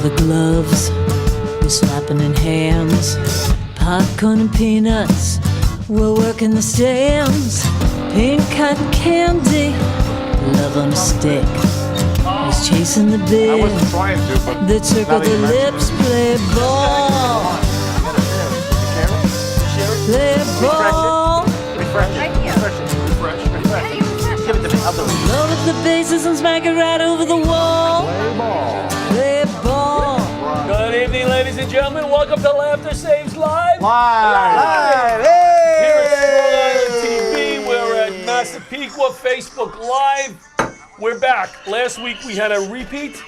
leather gloves, we're slapping in hams. Popcorn and peanuts, we're working the stands. Pink cotton candy, love on a stick. He's chasing the beer. I wasn't trying to, but The circle, now that the you mention lips it. play ball. Play ball. Right here. Give it to me. I'll do it. Load up the bases and smack it right over the wall. Play ball. Good evening, ladies and gentlemen. Welcome to Laughter Saves Live. Live. Here at Strong Island TV, we're at Massapequa Facebook Live. We're back. Last week we had a repeat.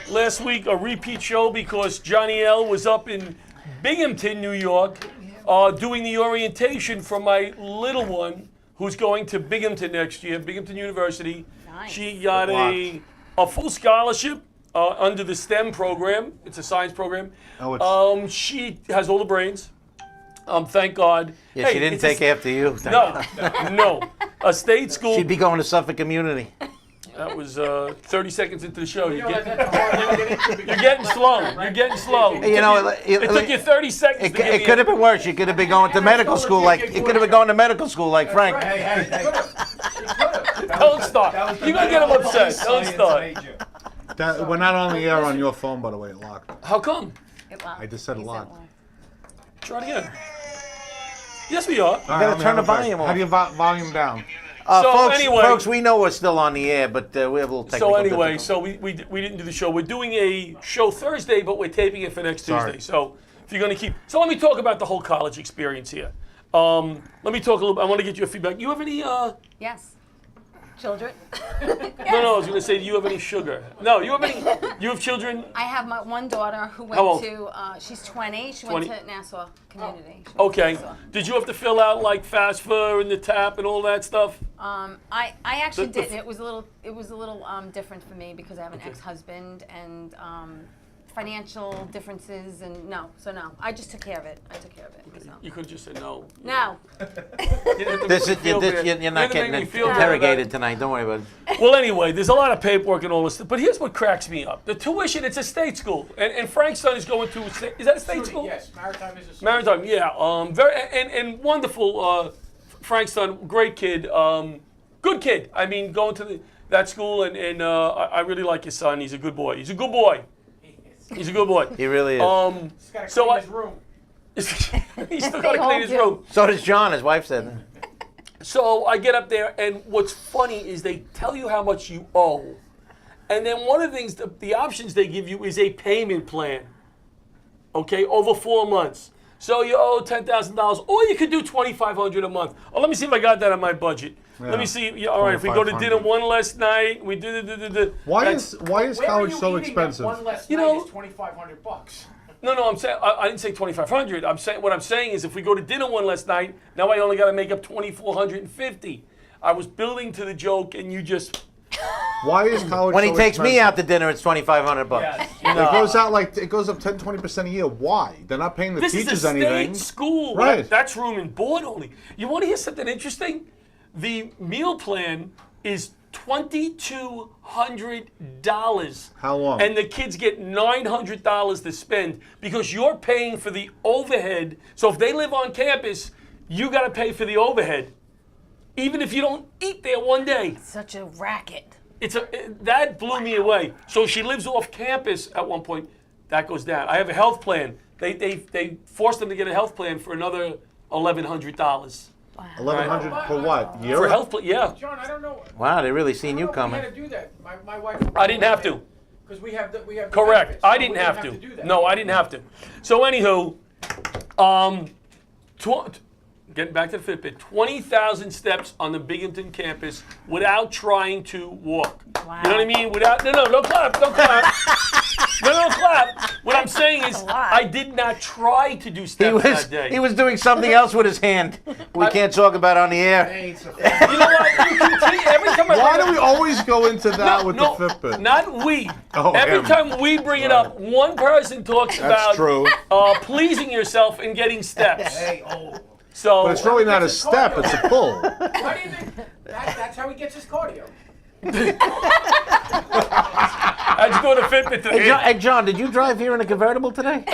Last week a repeat show because Johnny L was up in Binghamton, New York, doing the orientation for my little one who's going to Binghamton next year, Binghamton University. Nice. She got a full scholarship under the STEM program. It's a science program. Oh, She has all the brains. Thank God. Yeah, Hey, she didn't it's a- take after you. No. A state school. She'd be going to Suffolk Community. That was 30 seconds into the show. You're getting slow. You're getting slow. You know, It took you 30 seconds to get It could have been worse. You could have been going to medical school like Frank. Don't start. You're going to get him upset. Don't start. We're not on the air on your phone, by the way. It locked. How come? I just said it locked. Try it again. Yes, we are. You gotta turn the volume off. How do you volume down? So anyway- folks, we know we're still on the air, but we have a little technical So anyway, difficulty. so we didn't do the show. We're doing a show Thursday, but we're taping it for next Sorry. Tuesday. So if you're going to keep... So let me talk about the whole college experience here. Let me talk a little... I want to get your feedback. You have any... Yes. Children. No, I was going to say, do you have any sugar? No, you have any... You have children? I have my one daughter who How old? went to, she's 20. She 20. went to Nassau Community. She went to Okay. Nassau. Did you have to fill out like FAFSA and the TAP and all that stuff? I actually The- didn't. It was a little different for me because I have an ex-husband and financial differences and no. I just took care of it. So. You could just say no. No. You didn't have to This make is, me feel bad. you're You not didn't getting make me feel bad interrogated about tonight. Don't worry about it. it. Well, anyway, there's a lot of paperwork and all this stuff. But here's what cracks me up. The tuition, it's a state school. And Frank's son is going to, is that a state school? Yes, Maritime is a school. Maritime, yeah. Very and wonderful. Frank's son, great kid, good kid. I mean, going to that school, and I really like his son. He's a good boy. He's a good boy. He's a good boy. He really is. He's got to So clean I- his room. He's still got to They all clean his do. room. So does John, his wife said. So I get up there, and what's funny is they tell you how much you owe, and then one of the things, the options they give you is a payment plan. Okay, over 4 months. So you owe $10,000, or you could do $2,500 a month. Oh, let me see if I got that on my budget. Let me see. Yeah, all right, if we go to dinner 2,500. one last night, we do. Why That's- is Where are college you so eating expensive? That one less You night know- is $2,500. No, I'm saying I didn't say 2,500. What I'm saying is if we go to dinner one last night, now I only got to make up 2,450. I was building to the joke, and you just. Why is college When so he takes me expensive? out to dinner, it's $2,500. Yes. It goes up 10-20% a year. Why? They're not paying the This is teachers a state anything. school. Right. That's room and board only. You want to hear something interesting? The meal plan is $2,200. How long? And the kids get $900 to spend because you're paying for the overhead. So if they live on campus, you got to pay for the overhead, even if you don't eat there one day. Such a racket. That blew me away. So she lives off campus at one point. That goes down. I have a health plan. They forced them to get a health plan for another $1,100 $1,100 for what? Year? for a health plan. Yeah, John, I don't know. Wow, they really seen you We coming. had to do that. My wife. I didn't have to. Because we have the Correct. benefits, I so didn't we have to. do that. No, I didn't have to. So anywho, getting back to the Fitbit, 20,000 steps on the Binghamton campus without trying to walk. Wow. You know what I mean? Without don't clap. Don't clap. Don't clap. What I'm saying is, That's a lot. I did not try to do He steps was that day. he was doing something else with his hand. We can't talk about on the air. Hey, it's a- You know what? You continue, every time I Why bring do we up- always go into that with no, the Fitbit? not we. Oh, Every him. time we bring it up, one person talks That's about true. pleasing yourself and getting steps. Hey, oh. So But it's really not a step, it's a pull. Why do you think that's how he gets his cardio? I How'd you do the Fitbit today? Hey, John, did you drive here in a convertible today?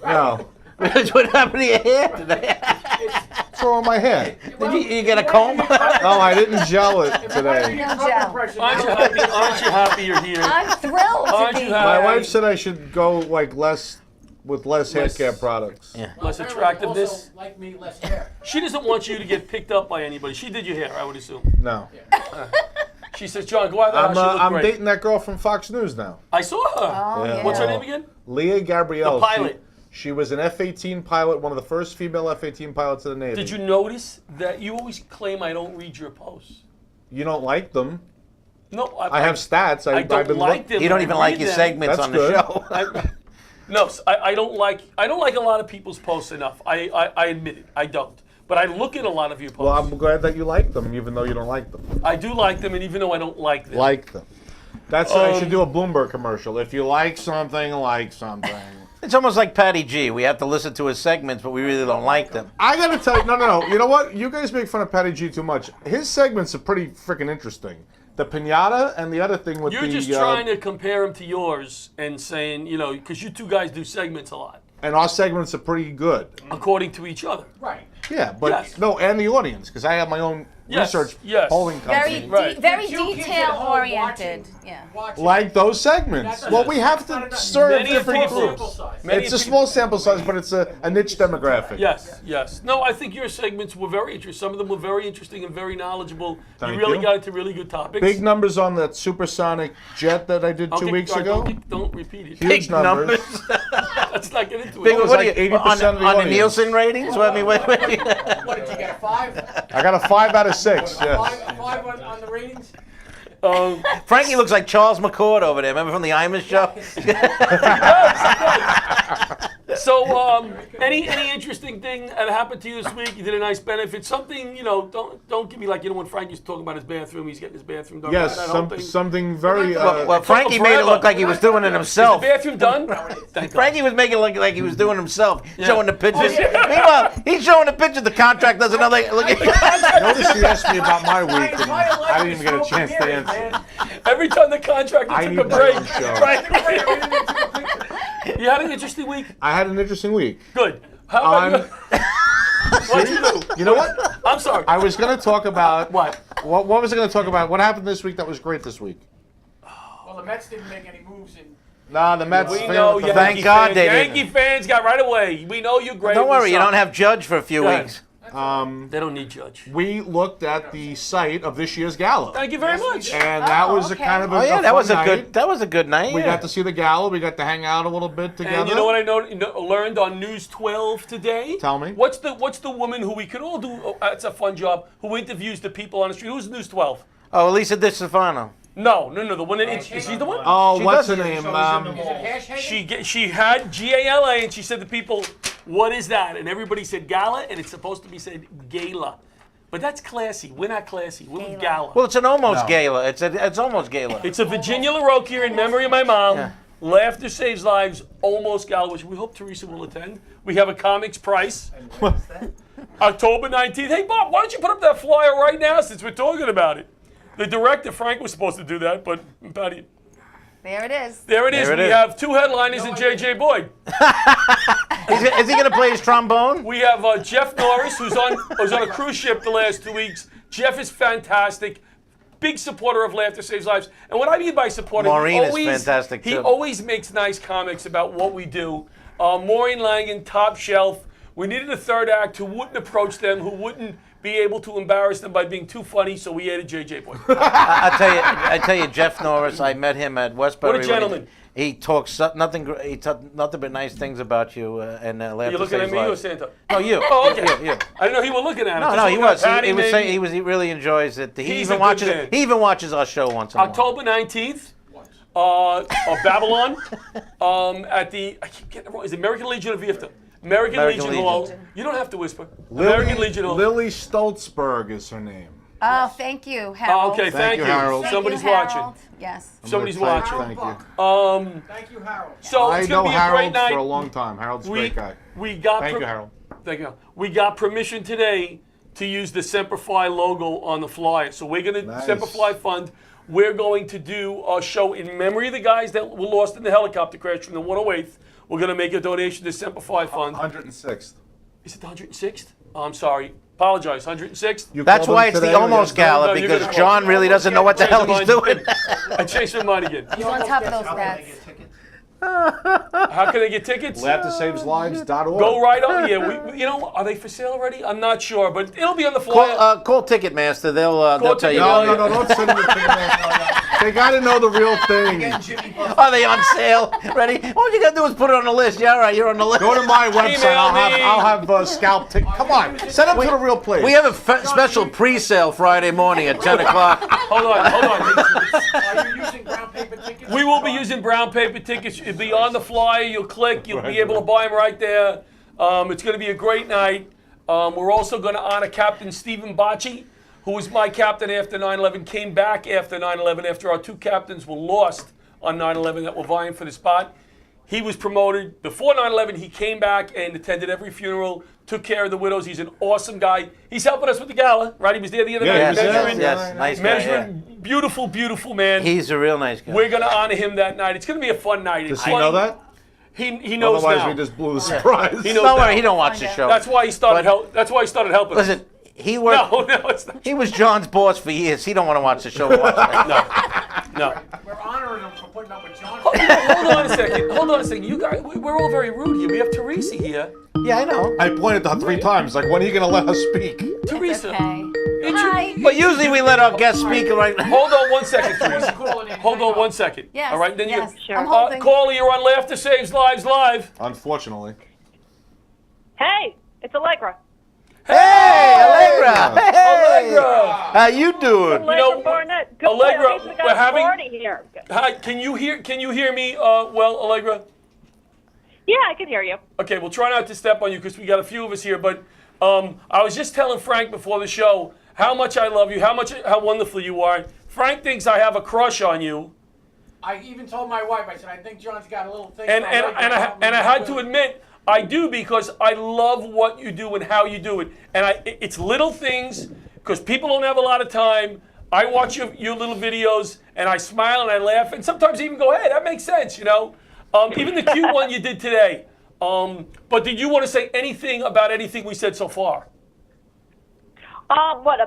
No. What happened to your hair today? What's wrong with my hair? Did you get a comb? No, I didn't gel it today. No Aren't gel. you happy? Aren't you happy you're here? I'm thrilled to Aren't be you here. happy? My wife said I should go like less with less hair Less- care products. Yeah. Less Apparently attractiveness. Also, like me, less hair. She doesn't want you to get picked up by anybody. She did your hair, I would assume. No. She says, John, go out of the house. You look I'm great. dating that girl from Fox News now. I saw her. Oh, Yeah. yeah. What's her name again? Leah Gabrielle. The pilot. She was an F-18 pilot, one of the first female F-18 pilots in the Navy. Did you notice that you always claim I don't read your posts? You don't like them. No, I have stats. I I've don't been like them. You don't I even like read your them. segments That's on the good. show. No, I don't like a lot of people's posts enough. I admit it. I don't. But I look at a lot of your posts. Well, I'm glad that you like them, even though you don't like them. I do like them, and even though I don't like them. Like them. That's I should do a Bloomberg commercial. If you like something, like something. It's almost like Patty G. We have to listen to his segments, but we really don't like them. I gotta tell you, no. You know what? You guys make fun of Patty G too much. His segments are pretty freaking interesting. The pinata and the other thing with You're the just trying to compare them to yours and saying, because you two guys do segments a lot, and our segments are pretty good. according to each other. Right. Yeah, but Yes. no, and the audience because I have my own Yes, research yes. polling company. Very, Right. very Two kids at detail home oriented. watching- Yeah. watching. Like those segments. That's Well, not- we have that's not to enough. serve Many different people- groups. Many It's a people- small sample size, but it's a niche demographic. Yes. No, I think your segments were very interesting. Some of them were very interesting and very knowledgeable. Thank you really you. got into really good topics. Big numbers on that supersonic jet that I did 2 Okay, weeks all right, ago. Don't repeat it. Huge numbers. Let's not get into Big, it. was what like do you, 80% on, of the on the audience. Nielsen ratings? What, I mean, what, What did you get, a 5? I got a 5 out of 6. A Yes. 5 on the ratings? Frankie looks like Charles McCord over there. Remember from the Imus show? So, any interesting thing that happened to you this week? You did a nice benefit. Something, don't give me like, when Frank used to talk about his bathroom, he's getting his bathroom done. Yes, that whole thing. something very. Well, Frankie made it look like he was doing it Is the himself. bathroom done? Thank God. Frankie was making it look like he was doing it himself, showing the pictures. Oh, yeah. Meanwhile, he's showing the picture. The contract does another look. Notice you asked me about my week, and entire life I didn't is even get a smoke chance to and mirrors, answer. man. Every time the contractor I took need a my break, own show. Frank, you had an interesting week? I had an interesting week. Good. How about you? What'd you do? You know what? I'm sorry. I was going to talk about What? What was I going to talk about? What happened this week that was great this week? Well, the Mets didn't make any moves in. Nah, the Mets. We failed know to- Yankee Thank God fans. they didn't. Yankee fans got right away. We know you're great. Don't worry, We you suck. don't have Judge for a few Yeah. weeks. They don't need Judge. We looked at the site of this year's gala, Thank you very much. and that Oh, was a okay. kind of a, Oh yeah, a that fun was a night. good. That was a good night. We yeah. got to see the gala. We got to hang out a little bit together. And you know what I learned on News 12 today? Tell me. What's the woman who we could all do? Oh, that's a fun job. Who interviews the people on the street? Who's News 12? Oh, Elisa Di Stefano. No. The one that is she the one? Oh, She what's does her it. name? Is it hash hanging? She had GALA and she said to people, "What is that?" And everybody said gala, and it's supposed to be said gala. But that's classy. We're not classy. We're gala. Well, it's an almost No. gala. It's almost gala. It's a Virginia LaRocque here in memory of my mom. Yeah. Laughter Saves Lives, almost gala, which we hope Teresa will attend. We have a comics price. October 19th. Hey, Bob, why don't you put up that flyer right now since we're talking about it? The director, Frank, was supposed to do that, but Patty. There it is. There it is. There it We is. have 2 headliners and J.J. Boyd. Is he going to play his trombone? We have Jeff Norris, who's on a cruise ship the last 2 weeks. Jeff is fantastic. Big supporter of Laughter Saves Lives. And what I mean by supporter, Maureen is fantastic, He too. always makes nice comics about what we do. Maureen Langan, top shelf. We needed a third act who wouldn't approach them, who wouldn't be able to embarrass them by being too funny, so we added J.J. Boyd. I tell you, Jeff Norris. I met him at Westbury. What a gentleman. He talks nothing but nice things about you and Laughter You looking at Saves me or Lives. Santa? No, you. Oh, okay. You. I didn't know he was looking at it. No, Just no, he looking at was. Patty, He was maybe. saying he really enjoys it. He He's even a good watches. man. He even watches our show once in a while. October 19th, Babylon, at the, I keep getting it wrong, is it American Legion of Vifta? American Legion Legion. Hall. You don't have to whisper. American Legion Hall. Lily Stoltzberg is her name. Oh, thank you, Harold. Okay, thank you, you. Harold. Thank Somebody's you, watching. Harold. Yes. Somebody's I'm gonna watching. type Thank you. Thank you, Harold. So I it's know going to be a Harold great night. for a long time. Harold's a we, great guy. we got Thank you, Harold. Thank you. We got permission today to use the Semper Fi logo on the flyer. So we're going to, Nice. Semper Fi Fund, we're going to do a show in memory of the guys that were lost in the helicopter crash from the 108th. We're going to make a donation to Semper Fi Fund. 106th. Is it the 106th? Oh, I'm sorry. Apologize. 106th? You That's called why him it's the today when you almost were saying- No, gala you're because gonna- John really doesn't know what the hell he's doing. I changed my mind again. He's on top of those stats. How can they get tickets? LaughterSavesLives.org. Go right on. Yeah, you know, are they for sale already? I'm not sure, but it'll be on the flyer. Call Ticketmaster. They'll tell you. No, don't send them the ticket. They got to know the real thing. Are they on sale? Ready? All you gotta do is put it on the list. Yeah, all right, you're on the list. Go to my website. Email me. I'll have scalp tickets. Come on, send them to the real place. We have a special pre-sale Friday morning at 10 o'clock. Hold on. Are you using brown paper tickets? We will be using brown paper tickets. It'll be on the flyer. You'll click. You'll be able to buy them right there. It's going to be a great night. We're also going to honor Captain Stephen Bocci, who was my captain after 9/11, came back after 9/11 after our two captains were lost on 9/11 that were vying for the spot. He was promoted. Before 9/11, he came back and attended every funeral, took care of the widows. He's an awesome guy. He's helping us with the gala, right? He was there the other night he was there. measuring. Yes, nice guy. Measuring. Beautiful, beautiful man. He's a real nice guy. We're going to honor him that night. It's going to be a fun night. Does It's he funny. know that? He knows Otherwise, now. we just blew the surprise. He knows Don't now. worry, he don't watch the show. That's why he started. But- That's why he started helping. us. Listen, he worked. No, it's not. He was John's boss for years. He don't want to watch the show. No. We're honoring him for putting up with John. Hold on a second. Hold on a second. You guys, we're all very rude here. We have Teresa here. Yeah, I know. I pointed out 3 times. Like, when are you going to let us speak? Teresa. Okay. It's Hi. But usually we let our guest speak right now. Hold on one second, Teresa. Calling in. Hold on one second. Yes. All right. Then yes. you. I'm holding. Caller, you're on Laughter Saves Lives Live. Unfortunately. Hey, it's Allegra. Hey, Allegra. Hey. Allegra. How you doing? Allegra Barnett. Good Allegra, place. We got we're a having- party here. Hi. Can you hear me? Well, Allegra. Yeah, I can hear you. Okay, we'll try not to step on you because we got a few of us here. But I was just telling Frank before the show how much I love you, how wonderful you are. Frank thinks I have a crush on you, I even told my wife, I said, I think John's got a little thing. and for and Allegra. and I, Help me and I with had it. to admit I do because I love what you do and how you do it. And it's little things because people don't have a lot of time. I watch your little videos and I smile and I laugh and sometimes even go, hey, that makes sense, you know. Even the cute one you did today. But did you want to say anything about anything we said so far? What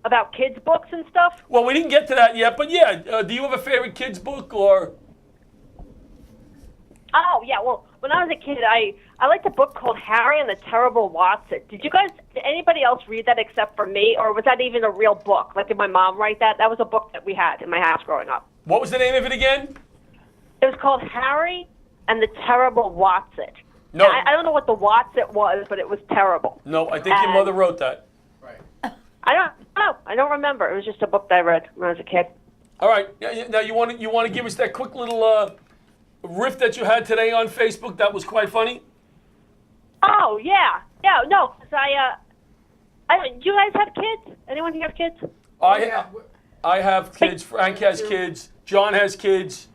about kids' books and stuff? Well, we didn't get to that yet, but yeah. Do you have a favorite kids book or? Oh yeah, well, when I was a kid, I liked a book called Harry and the Terrible Watson. Did anybody else read that except for me, or was that even a real book? Like, did my mom write that? That was a book that we had in my house growing up. What was the name of it again? It was called Harry and the Terrible Watson. No. I don't know what the Watson was, but it was terrible. No, I think your mother wrote that. I don't remember. It was just a book that I read when I was a kid. All right. Now you want to give us that quick little riff that you had today on Facebook? That was quite funny. Oh yeah, no. 'Cause do you guys have kids? Anyone here have kids? Yeah, I have kids. Frank has kids. John has kids.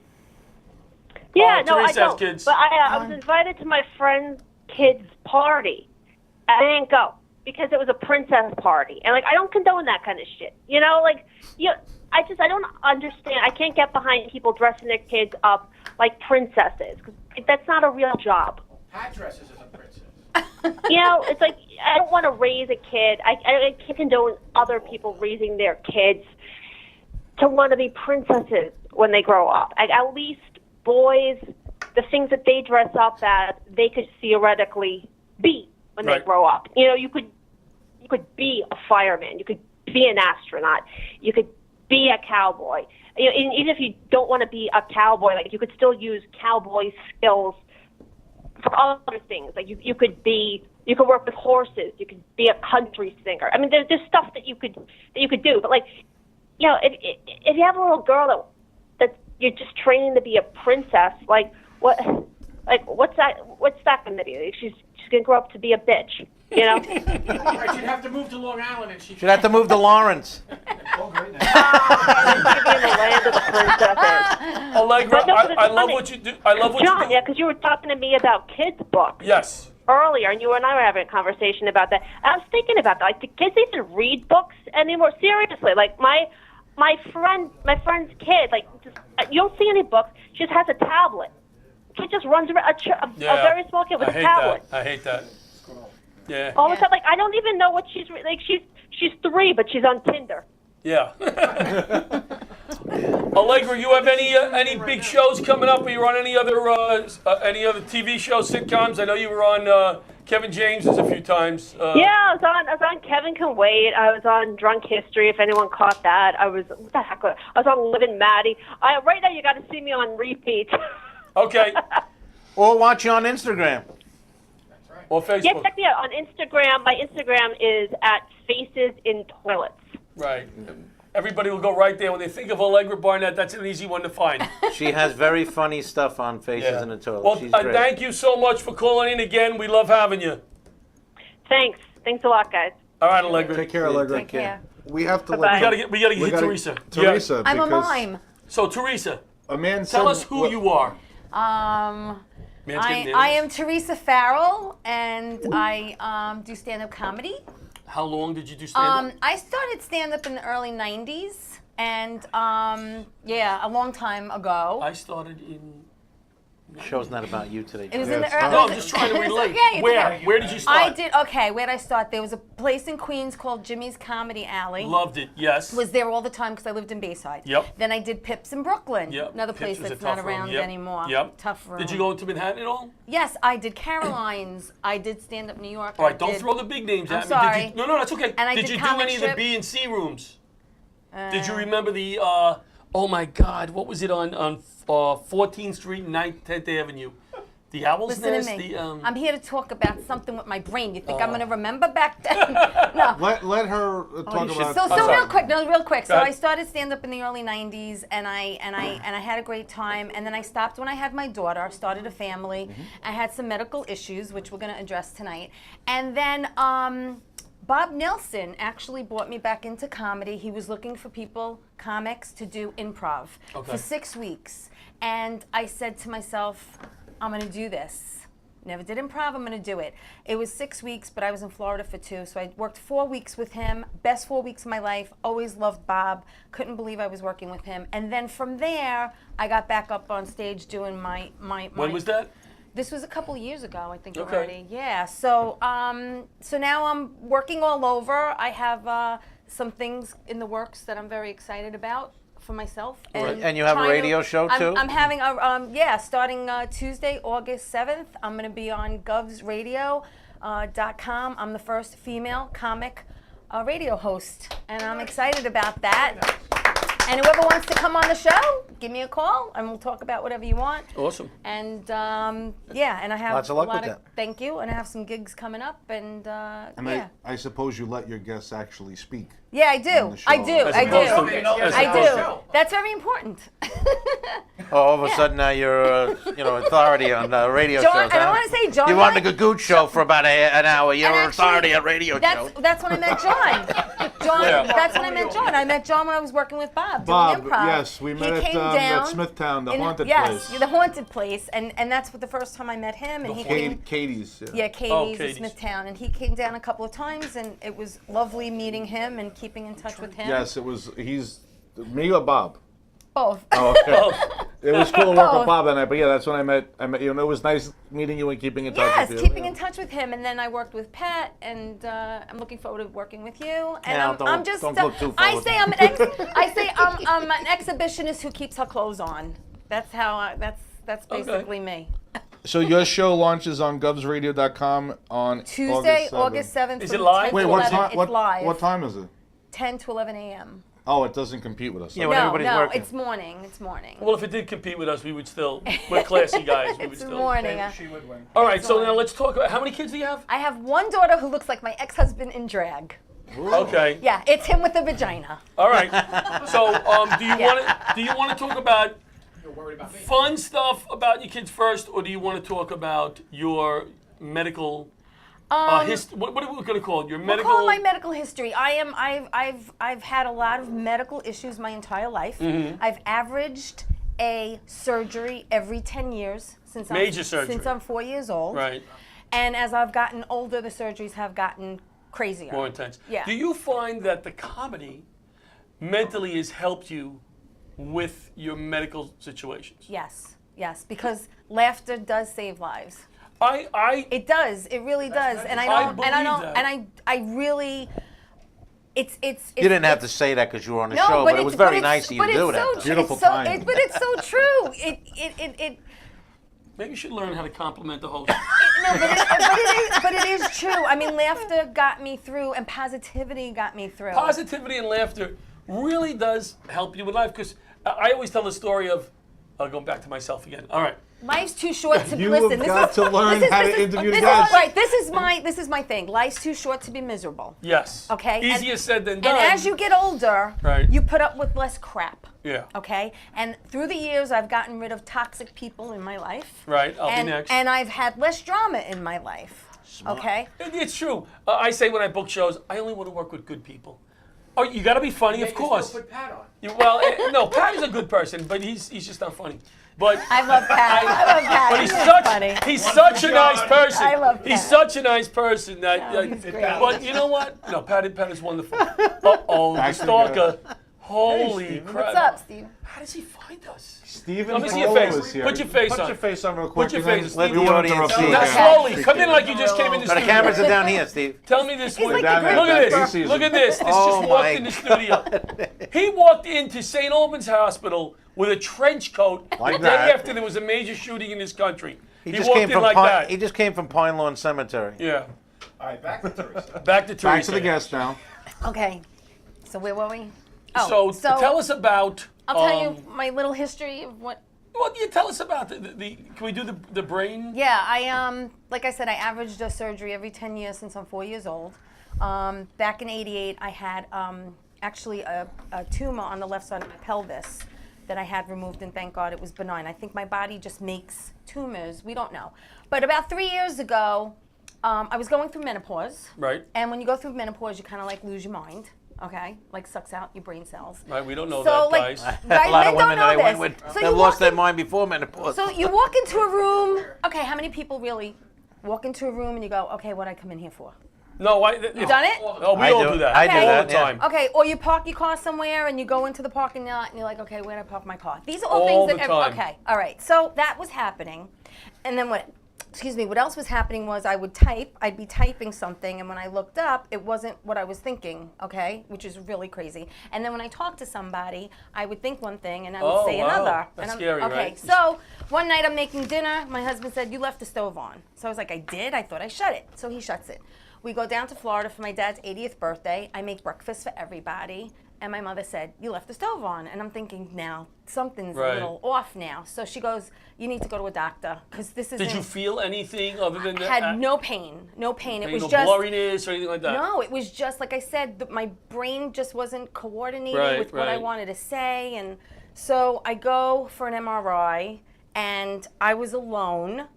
Yeah, no, I Teresa has don't. kids. But I was invited to my friend's kid's party. I didn't go because it was a princess party, and like I don't condone that kind of shit. You know, like I don't understand. I can't get behind people dressing their kids up like princesses because that's not a real job. hat dresses as a princess. You know, it's like I don't want to raise a kid. I can't condone other people raising their kids to want to be princesses when they grow up. At least boys, the things that they dress up as, they could theoretically be when Right. they grow up. You know, you could be a fireman. You could be an astronaut. You could be a cowboy. You know, and even if you don't want to be a cowboy, like you could still use cowboy skills for other things. Like you could work with horses. You could be a country singer. I mean, there's stuff that you could do. But like, you know, if you have a little girl that you're just training to be a princess, what's that going to be? Like, she's going to grow up to be a bitch. You know? Right, she'd have to move to Long Island and Should have to move to Lawrence. Oh, great. She's going to be in the land of the princesses. Allegra, But no, but it's I love funny. what you do. I love what John, you do. yeah, because you were talking to me about kids' books. Yes. earlier, and you and I were having a conversation about that. I was thinking about that. Like, do kids even read books anymore? Seriously, like my friend's kid, like you don't see any books. She just has a tablet. Kid just runs around a very small kid with a tablet. I hate that. Yeah. All of a sudden, like I don't even know what like. She's 3, but she's on Tinder. Yeah. Allegra, you have any big shows coming up? Are you on any other TV shows, sitcoms? I know you were on Kevin James's a few times. Yeah, I was on Kevin Can Wait. I was on Drunk History. If anyone caught that, what the heck? I was on Living Maddie. Right now, you got to see me on repeat. Okay. Or watch you on Instagram. Or Facebook. Yeah, check me out on Instagram. My Instagram is @FacesInToilets. Right. Everybody will go right there. When they think of Allegra Barnett, that's an easy one to find. She has very funny stuff on Faces in the Toilet. Well, She's great. thank you so much for calling in again. We love having you. Thanks a lot, guys. All right, Allegra. Take care, Allegra. Take care. We have to Bye-bye. let We gotta get we gotta- Teresa. Teresa, I'm a because mime. So, Teresa, A man tell said- us who you are. Man's getting nervous. I am Teresa Farrell, and I do stand-up comedy. How long did you do stand-up? I started stand-up in the early '90s, and a long time ago. I started in... Show's not about you today. It was Yeah, in the it's early. not. No, I'm just trying to It's relate. okay, it's Where? okay. Where did you start? I did. Okay, where'd I start? There was a place in Queens called Jimmy's Comedy Alley. Loved it, yes. Was there all the time because I lived in Bayside. Yep. Then I did Pips in Brooklyn. Yep. Another Pips place was a that's not tough room. around Yep. anymore. Yep. Tough room. Did you go into Manhattan at all? Yes, I did Caroline's. I did stand up New York. All right, I don't did, throw the big names I'm at me. sorry. Did you, no, that's okay. And I did did you do comic any of the strip. B and C rooms? Did you remember the, oh my God, what was it on 14th Street and 10th Avenue? The Owl's Listen Nest? to me. The, I'm here to talk about something with my brain. You think I'm going to remember back then? No. Let her talk about. So sorry. real quick. So Go ahead. I started stand up in the early '90s, and I had a great time. And then I stopped when I had my daughter. Started a family. I had some medical issues, which we're going to address tonight. And then Bob Nelson actually brought me back into comedy. He was looking for comics, to do improv Okay. for 6 weeks. And I said to myself, I'm going to do this. Never did improv, I'm going to do it. It was 6 weeks, but I was in Florida for 2, so I worked 4 weeks with him. Best 4 weeks of my life. Always loved Bob. Couldn't believe I was working with him. And then from there, I got back up on stage doing my when was that? This was a couple years ago, I think Okay. already. Yeah. So so now I'm working all over. I have some things in the works that I'm very excited about for myself. And you have a trying radio show, too? I'm having a starting Tuesday, August 7th. I'm going to be on govsradio.com. I'm the first female comic radio host, and I'm excited about that. And whoever wants to come on the show, give me a call, and we'll talk about whatever you want. Awesome. And and I have Lots of luck a lot with of that. thank you, and I have some gigs coming up, and And yeah. I suppose you let your guests actually speak. Yeah, I on do. the show. I do. As I opposed do. to- as I opposed do. to- That's very important. All of a sudden now you're, authority on radio John, shows. and I huh? want to say, John. You were on the and I- Gagoot show for about an hour. You're and an actually, authority on radio shows. That's when I met John. John, Yeah. that's when I met John. I met John when I was working with Bob Bob, doing improv. yes, we met He at, came at down Smithtown, the in- haunted yes, place. the haunted place, and that's the first time I met him, and he came. Katie's. Yeah, Katie's Oh, in Katie's. Smithtown, and he came down a couple of times, and it was lovely meeting him and keeping in touch with him. Yes, it was. He's me or Bob. Both. Oh, okay. It was cool to work with Both. Bob that night, but yeah, that's when I met you. And it was nice meeting you and keeping in touch Yes, with you. keeping in touch with him, and then I worked with Pat, and I'm looking forward to working with you. And Now, I'm just, don't look too I forward. say I'm an exhibitionist who keeps her clothes on. That's how. That's basically me. So your show launches on govsradio.com on Tuesday, August 7th. 7th. Is from it live? 10 to Wait, what 11. time? It's live. What time is it? 10 to 11 a.m. Oh, it doesn't compete with us. Yeah, Okay. when No, everybody's no, working. it's morning. It's morning. Well, if it did compete with us, we would still, we're classy guys. We would It's still. morning. She would win. All right, so now let's talk about, how many kids do you have? I have one daughter who looks like my ex-husband in drag. Okay. Yeah, it's him with a vagina. All right. So, do you Yeah. want to talk about You're worried about me. fun stuff about your kids first, or do you want to talk about your medical what are we going to call it? Your medical. Call my medical history. I've had a lot of medical issues my entire life. Mm-hmm. I've averaged a surgery every 10 years since Major surgery. since I'm 4 years old. Right. And as I've gotten older, the surgeries have gotten crazier. More intense. Yeah. Do you find that the comedy mentally has helped you with your medical situations? Yes, yes, because laughter does save lives. It It does. It really does. And I don't. And I don't. And I really. It's. You didn't have to say that because you were on the No, show, but it was very nice of you to do that. So, though. Beautiful it's so, time. but it's so true. It Maybe you should learn how to compliment the host. no, but it is true. I mean, laughter got me through, and positivity got me through. Positivity and laughter really does help you with life, because I always tell the story of, going back to myself again. All right. Life's too short to You listen. have got to learn how to interview this guys. Is, right. This is my thing. Life's too short to be miserable. Yes. Okay. Easier said than done. And as you get older, Right. you put up with less crap. Yeah. Okay. And through the years, I've gotten rid of toxic people in my life. Right, I'll be and, next. And I've had less drama in my life. Okay. It's true. I say when I book shows, I only want to work with good people. Oh, you got to be funny, of Make us course. still put Pat on. No, Pat is a good person, but he's just not funny. But I love Pat. I love Pat. But he's funny. such a nice person. I love He's Pat. such a nice person that. No, he's great. But you know what? No, Pat is wonderful. Uh-oh, the Back stalker. Holy Stephen. crap! What's up, Steve? How does he find us? Stephen Let me see your Polo face. is here. Put your face Put on. your face on real quick. Put your and then face. Let we the won't audience interrupt see you it. Now again. slowly, come in like you just came in the So the studio. cameras are down here, Steve. Tell me this. like down the here. Look at He this. sees Look him. at this. This Oh just walked my in the studio. He walked into St. Albans Hospital with a trench coat Like the day that. after there was a major shooting in this country. He He just walked came in from like that. He just came from Pine Lawn Cemetery. Yeah. All right, back to Teresa. Back to Teresa. Back to the guest now. Okay. So where were we? So tell us about. I'll tell you my little history of what. Well, you tell us about the. Can we do the brain? Yeah, I like I said, I averaged a surgery every 10 years since I'm 4 years old. Back in '88, I had actually a tumor on the left side of my pelvis that I had removed, and thank God it was benign. I think my body just makes tumors. We don't know. But about 3 years ago, I was going through menopause. Right. And when you go through menopause, you kind of like lose your mind. Okay, like sucks out your brain cells. Right. We don't know So, that, like, guys. right, A lot men of don't women know that I went this. with So have you lost walk their in- mind before menopause. So you walk into a room. Okay, how many people really walk into a room and you go, okay, what I come in here for? No, You done it? Oh, we I all do. do that. I do all that, the yeah. time. Okay, or you park your car somewhere and you go into the parking lot and you're like, okay, where do I park my car? These are all, All things the that. time. Okay, all right. So that was happening, and then what? Excuse me. What else was happening was I'd be typing something, and when I looked up, it wasn't what I was thinking. Okay, which is really crazy. And then when I talked to somebody, I would think one thing and I would Oh, say wow. another. That's and scary, okay, right? so one night I'm making dinner. My husband said, "You left the stove on." So I was like, "I did. I thought I shut it." So he shuts it. We go down to Florida for my dad's 80th birthday. I make breakfast for everybody. And my mother said, "You left the stove on." And I'm thinking, now, something's Right. a little off now. So she goes, "You need to go to a doctor, because this isn't." Did you feel anything other than I that? had no pain. No pain. It was no just. blurriness or anything like that? No, it was just, like I said, my brain just wasn't coordinating Right, with what I right. wanted to say. And so I go for an MRI, and I was alone.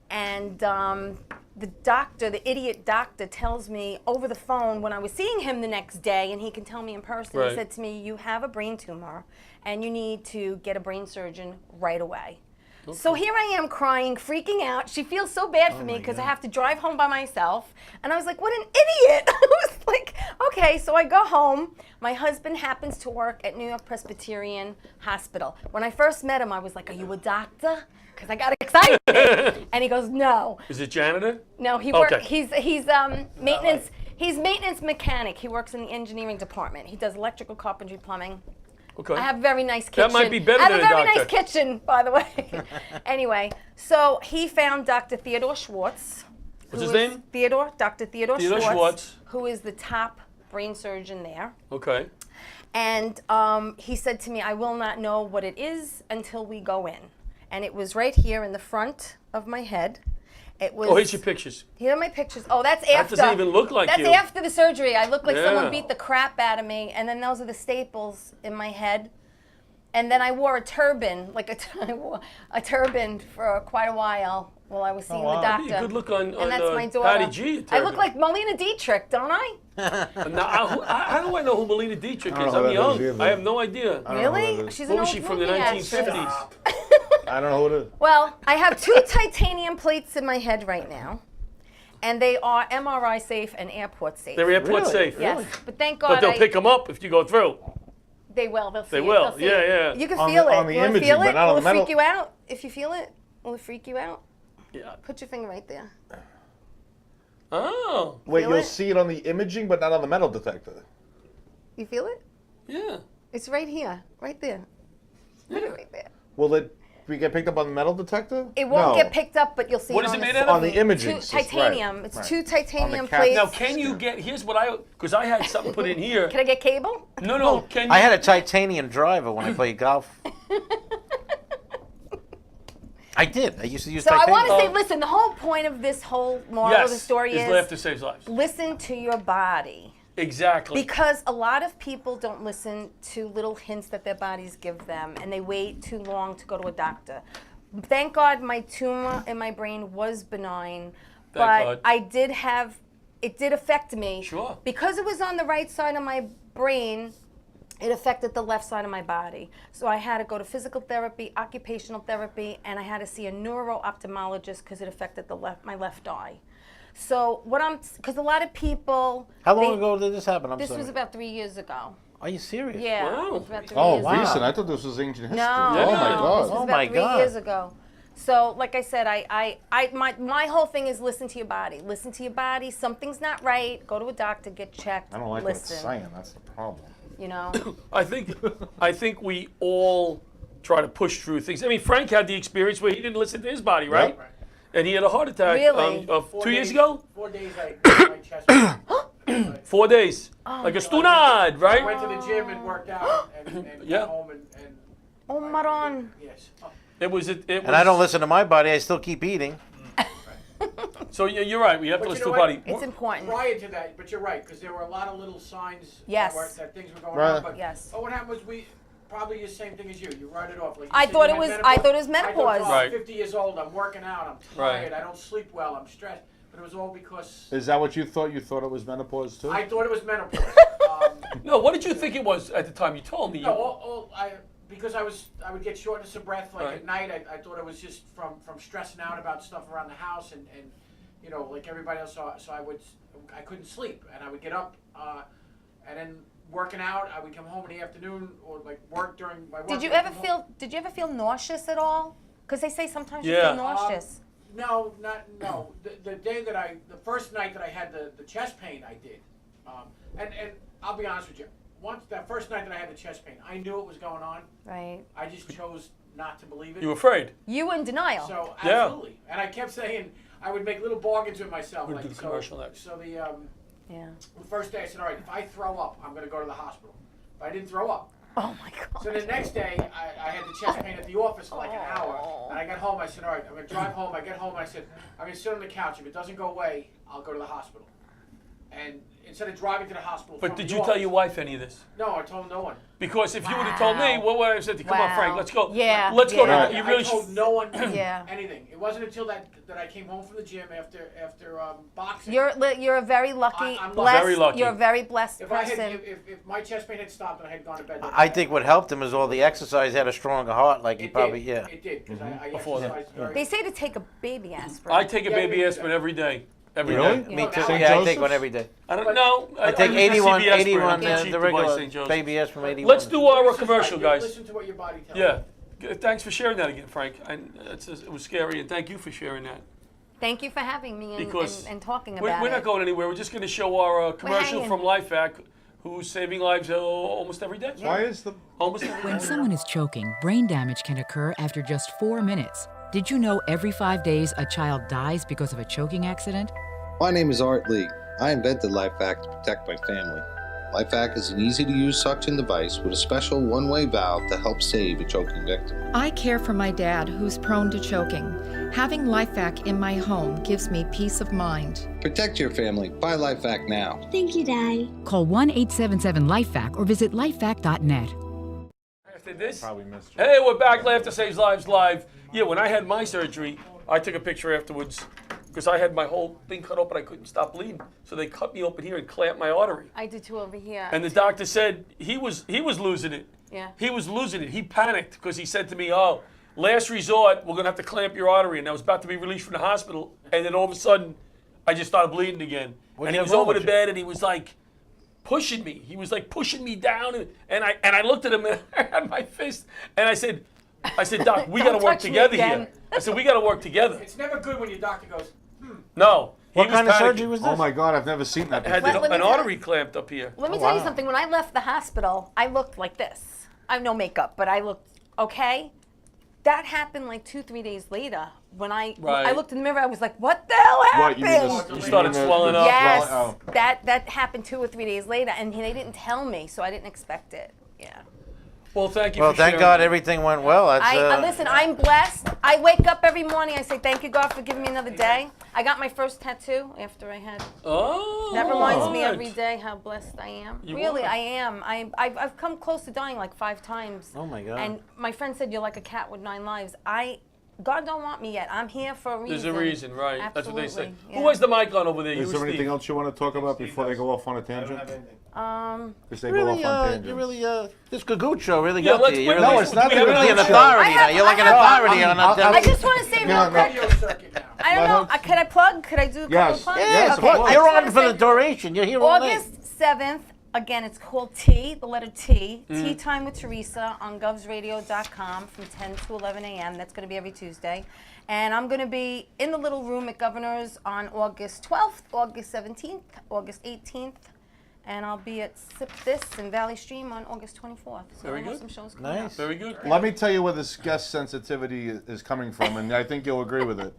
And the doctor, the idiot doctor, tells me over the phone when I was seeing him the next day, and he can tell me in person, Right. he said to me, "You have a brain tumor, and you need to get a brain surgeon right away." So here I am crying, freaking out. She feels so bad for me because I have to drive home by myself. And I was like, what an idiot. I was like, okay, so I go home. My husband happens to work at New York Presbyterian Hospital. When I first met him, I was like, are you a doctor? Because I got excited. And he goes, no. Is it janitor? No, he Okay. works. He's maintenance. He's maintenance mechanic. He works in the engineering department. He does electrical, carpentry, plumbing. Okay. I have a very nice kitchen. That might be better I have than a a very doctor. nice kitchen, by the way. Anyway, so he found Dr. Theodore Schwartz. What's who his is name? Dr. Theodore Theodore Schwartz. who is the top brain surgeon there. Okay. And he said to me, I will not know what it is until we go in. And it was right here in the front of my head. It was. Oh, here's your pictures. Here are my pictures. Oh, that's after. doesn't even look like that's you. after the surgery. I look like Yeah. someone beat the crap out of me, and then those are the staples in my head. And then I wore a turban, I wore a turban for quite a while I was seeing the That'd doctor. be a good look on and that's my daughter. Patty G. I look like Melina Dietrich, don't I? Now, how do I know who Melina Dietrich I don't is? know who I'm that is young. either. I have no idea. I don't know who that Really? is. She's What an was old she from the movie actress. 1950s? I don't know who it is. Well, I have 2 titanium plates in my head right now. And they are MRI safe and airport safe. They're airport safe. Yes, but thank God But they'll pick them up if you go through. They will. They'll see They it. will. They'll see Yeah, it. yeah. You can On feel the- it. on the You wanna imaging, feel but it? not on Will the it freak metal. you out? If you feel it, will it freak you out? Yeah. Put your finger right there. Oh, Wait, Feel you'll it? see it on the imaging, but not on the metal detector. You feel it? yeah. It's right here, right there. Put it right there. Will it get picked up on the metal detector? It won't No. get picked up, but you'll see What it is on it made the out of? On the imaging. Two, system, titanium. right, It's right. two titanium cap. plates. Now, can you get? Here's what because I had something put in here. Can I get cable? No. Can you? I had a titanium driver when I played golf. I did. I used to use So I titanium. want to say, listen. The whole point of this whole moral of the story is is laughter saves lives. listen to your body. Exactly. Because a lot of people don't listen to little hints that their bodies give them, and they wait too long to go to a doctor. Thank God my tumor in my brain was benign, but God. I did have, it did affect me. Sure. Because it was on the right side of my brain, it affected the left side of my body. So I had to go to physical therapy, occupational therapy, and I had to see a neuro-ophthalmologist because it affected my left eye. So because a lot of people. How long they- ago did this happen? I'm This sorry. was about 3 years ago. Are you serious? Yeah. Wow. It was about 3 Oh, years ago. recent. I thought this was ancient history. No, Oh my no, god. This was Oh about my 3 God. years ago. So, like I said, my whole thing is listen to your body. Listen to your body. Something's not right. Go to a doctor. Get checked. I don't like listen. what it's saying. That's the problem. You know. I think we all try to push through things. I mean, Frank had the experience where he didn't listen to his body, right? Yep. And he had a heart attack. Really? 4 2 years days- ago. 4 days I got my chest pain. 4 days. Like a stunad, I right? went to the gym and worked out and Yeah. got home and Oh, Maron. yes. It was. And I don't listen to my body. I still keep eating. So you're right. We have to But you listen to know the what? body. It's important. Prior to that, but you're right, because there were a lot of little signs Yes. that things were going Right. on. But Yes. what happened was probably the same thing as you. You write it off. Like you I said, thought you it had was- I thought it was I menopause. thought, Right. 50 years old. I'm working out. I'm Right. tired. I don't sleep well. I'm stressed. But it was all because Is that what you thought? You thought it was menopause too? I thought it was menopause. No, what did you think it was at the time? You told me. No, because I would get shortness of breath like Right. at night. I thought it was just from stressing out about stuff around the house and you know, like everybody else. So I couldn't sleep and I would get up and then working out. I would come home in the afternoon or like work during my work. Did you I'd ever come home. feel? Did you ever feel nauseous at all? Because they say sometimes you Yeah. feel nauseous. No. The first night that I had the chest pain, I did. And I'll be honest with you. Once that first night that I had the chest pain, I knew it was going on. Right. I just chose not to believe it. You were afraid. You in denial. So Yeah. absolutely, and I kept saying I would make little bargains with myself. We're Like gonna do the so, commercial next. so the Yeah. first day I said, all right, if I throw up, I'm going to go to the hospital. But I didn't throw up. Oh my God. So the next day, I had the chest pain at the office for like an hour, and I got home. I said, all right, I'm going to drive home. I get home, and I said, I'm going to sit on the couch. If it doesn't go away, I'll go to the hospital. And instead of driving to the hospital, But from did the you tell office- your wife any of this? No, I told no one. Because if you would have told me, what would I have said to you? Come on, Frank, Wow. let's go. Yeah, Let's go. yeah. You I really told should. no one Yeah. anything. It wasn't until that I came home from the gym after boxing. You're a very lucky, I'm blessed. very lucky. You're a very blessed If I person. had, if my chest pain had stopped and I had gone to bed, that I night, think what helped him is all the exercise. He had a stronger heart. Like he it probably, did. yeah. It did because I Before that. exercised very. They say to take a baby aspirin. I take a Yeah, baby we do aspirin that. every day. Every Really? day. Me know, too. St. Yeah, I take Joseph's? one every day. I don't know. I take use the 81, CVS aspirin. 81, I can't the cheat to buy regular St. Joseph's. baby S from 81. Let's do our Listen, commercial, you guys. Listen to what your body tells Yeah. you. Thanks for sharing that again, Frank. It was scary, and thank you for sharing that. Thank you for having me Because and talking We're about it. not going anywhere. We're just going to show our commercial hanging. from LifeVac, who's saving lives almost every day. Why is the Almost every When day. someone is choking, brain damage can occur after just 4 minutes. Did you know every 5 days a child dies because of a choking accident? My name is Art Lee. I invented LifeVac to protect my family. LifeVac is an easy-to-use suction device with a special one-way valve to help save a choking victim. I care for my dad who's prone to choking. Having LifeVac in my home gives me peace of mind. Protect your family. Buy LifeVac now. Thank you, Daddy. Call 1-877-LifeVac or visit lifevac.net. After this, probably missed you? hey, we're back. Laughter Saves Lives live. Yeah, when I had my surgery, I took a picture afterwards because I had my whole thing cut open. I couldn't stop bleeding, so they cut me open here and clamped my artery. I did too over here. And the doctor said he was losing it. Yeah. He was losing it. He panicked because he said to me, "Oh, last resort, we're gonna have to clamp your artery." And I was about to be released from the hospital, and then all of a sudden, I just started bleeding again. What'd And you he have was wrong over with the you? bed, and he was like pushing me. He was like pushing me down, and I looked at him and I had my fist, and I said, Doc, we got to work touch me together again. here. I said, we got to work together. It's never good when your doctor goes, No. What he kind was of panicking. surgery was this? Oh my God, I've never seen that I had before. Let me an tell- artery clamped up here. Let me tell you something. When I left the hospital, I looked like this. I have no makeup, but I looked okay. That happened like 2-3 days later. When I Right. looked in the mirror, I was like, "What the hell What, happened?" you mean You started swelling up. Yes, Oh. that happened 2 or 3 days later, and they didn't tell me, so I didn't expect it. Yeah. Well, thank you Well, for thank sharing. God everything went well. That's, Listen, I'm blessed. I wake up every morning. I say, "Thank you, God, for giving me another day." I got my first tattoo after I had. Oh. That reminds me right. every day how blessed I am. You Really, are. I am. I've come close to dying like 5 times. Oh, my God. And my friend said you're like a cat with 9 lives. God don't want me yet. I'm here for a reason. There's a reason, right? Absolutely. That's what they say. Yeah. Who has the mic on over there? Is You there or anything Steve? else you want to talk about before they go off on a tangent? Because they really, go off on tangents. you really, this Gagoot show really Yeah, got let's to you. wait, You're no, really, it's not you're the really an Gagoot show. authority now. I You're like an have- authority on I that. just want to say real No, no. quick. radio circuit now. I don't know. Could I plug? Could I do a couple Yes. of plugs? Yes, of Okay. course. I You're just on wanna for say the duration. You're here all day. August 7th. Again, it's called Tea, the letter T. Mm. Tea Time with Teresa on govsradio.com from 10 to 11 a.m. That's going to be every Tuesday. And I'm going to be in the little room at Governor's on August 12th, August 17th, August 18th. And I'll be at Sip This in Valley Stream on August 24th. So Very I have good. some shows coming Nice. up. Very good. Let me tell you where this guest sensitivity is coming from, and I think you'll agree with it.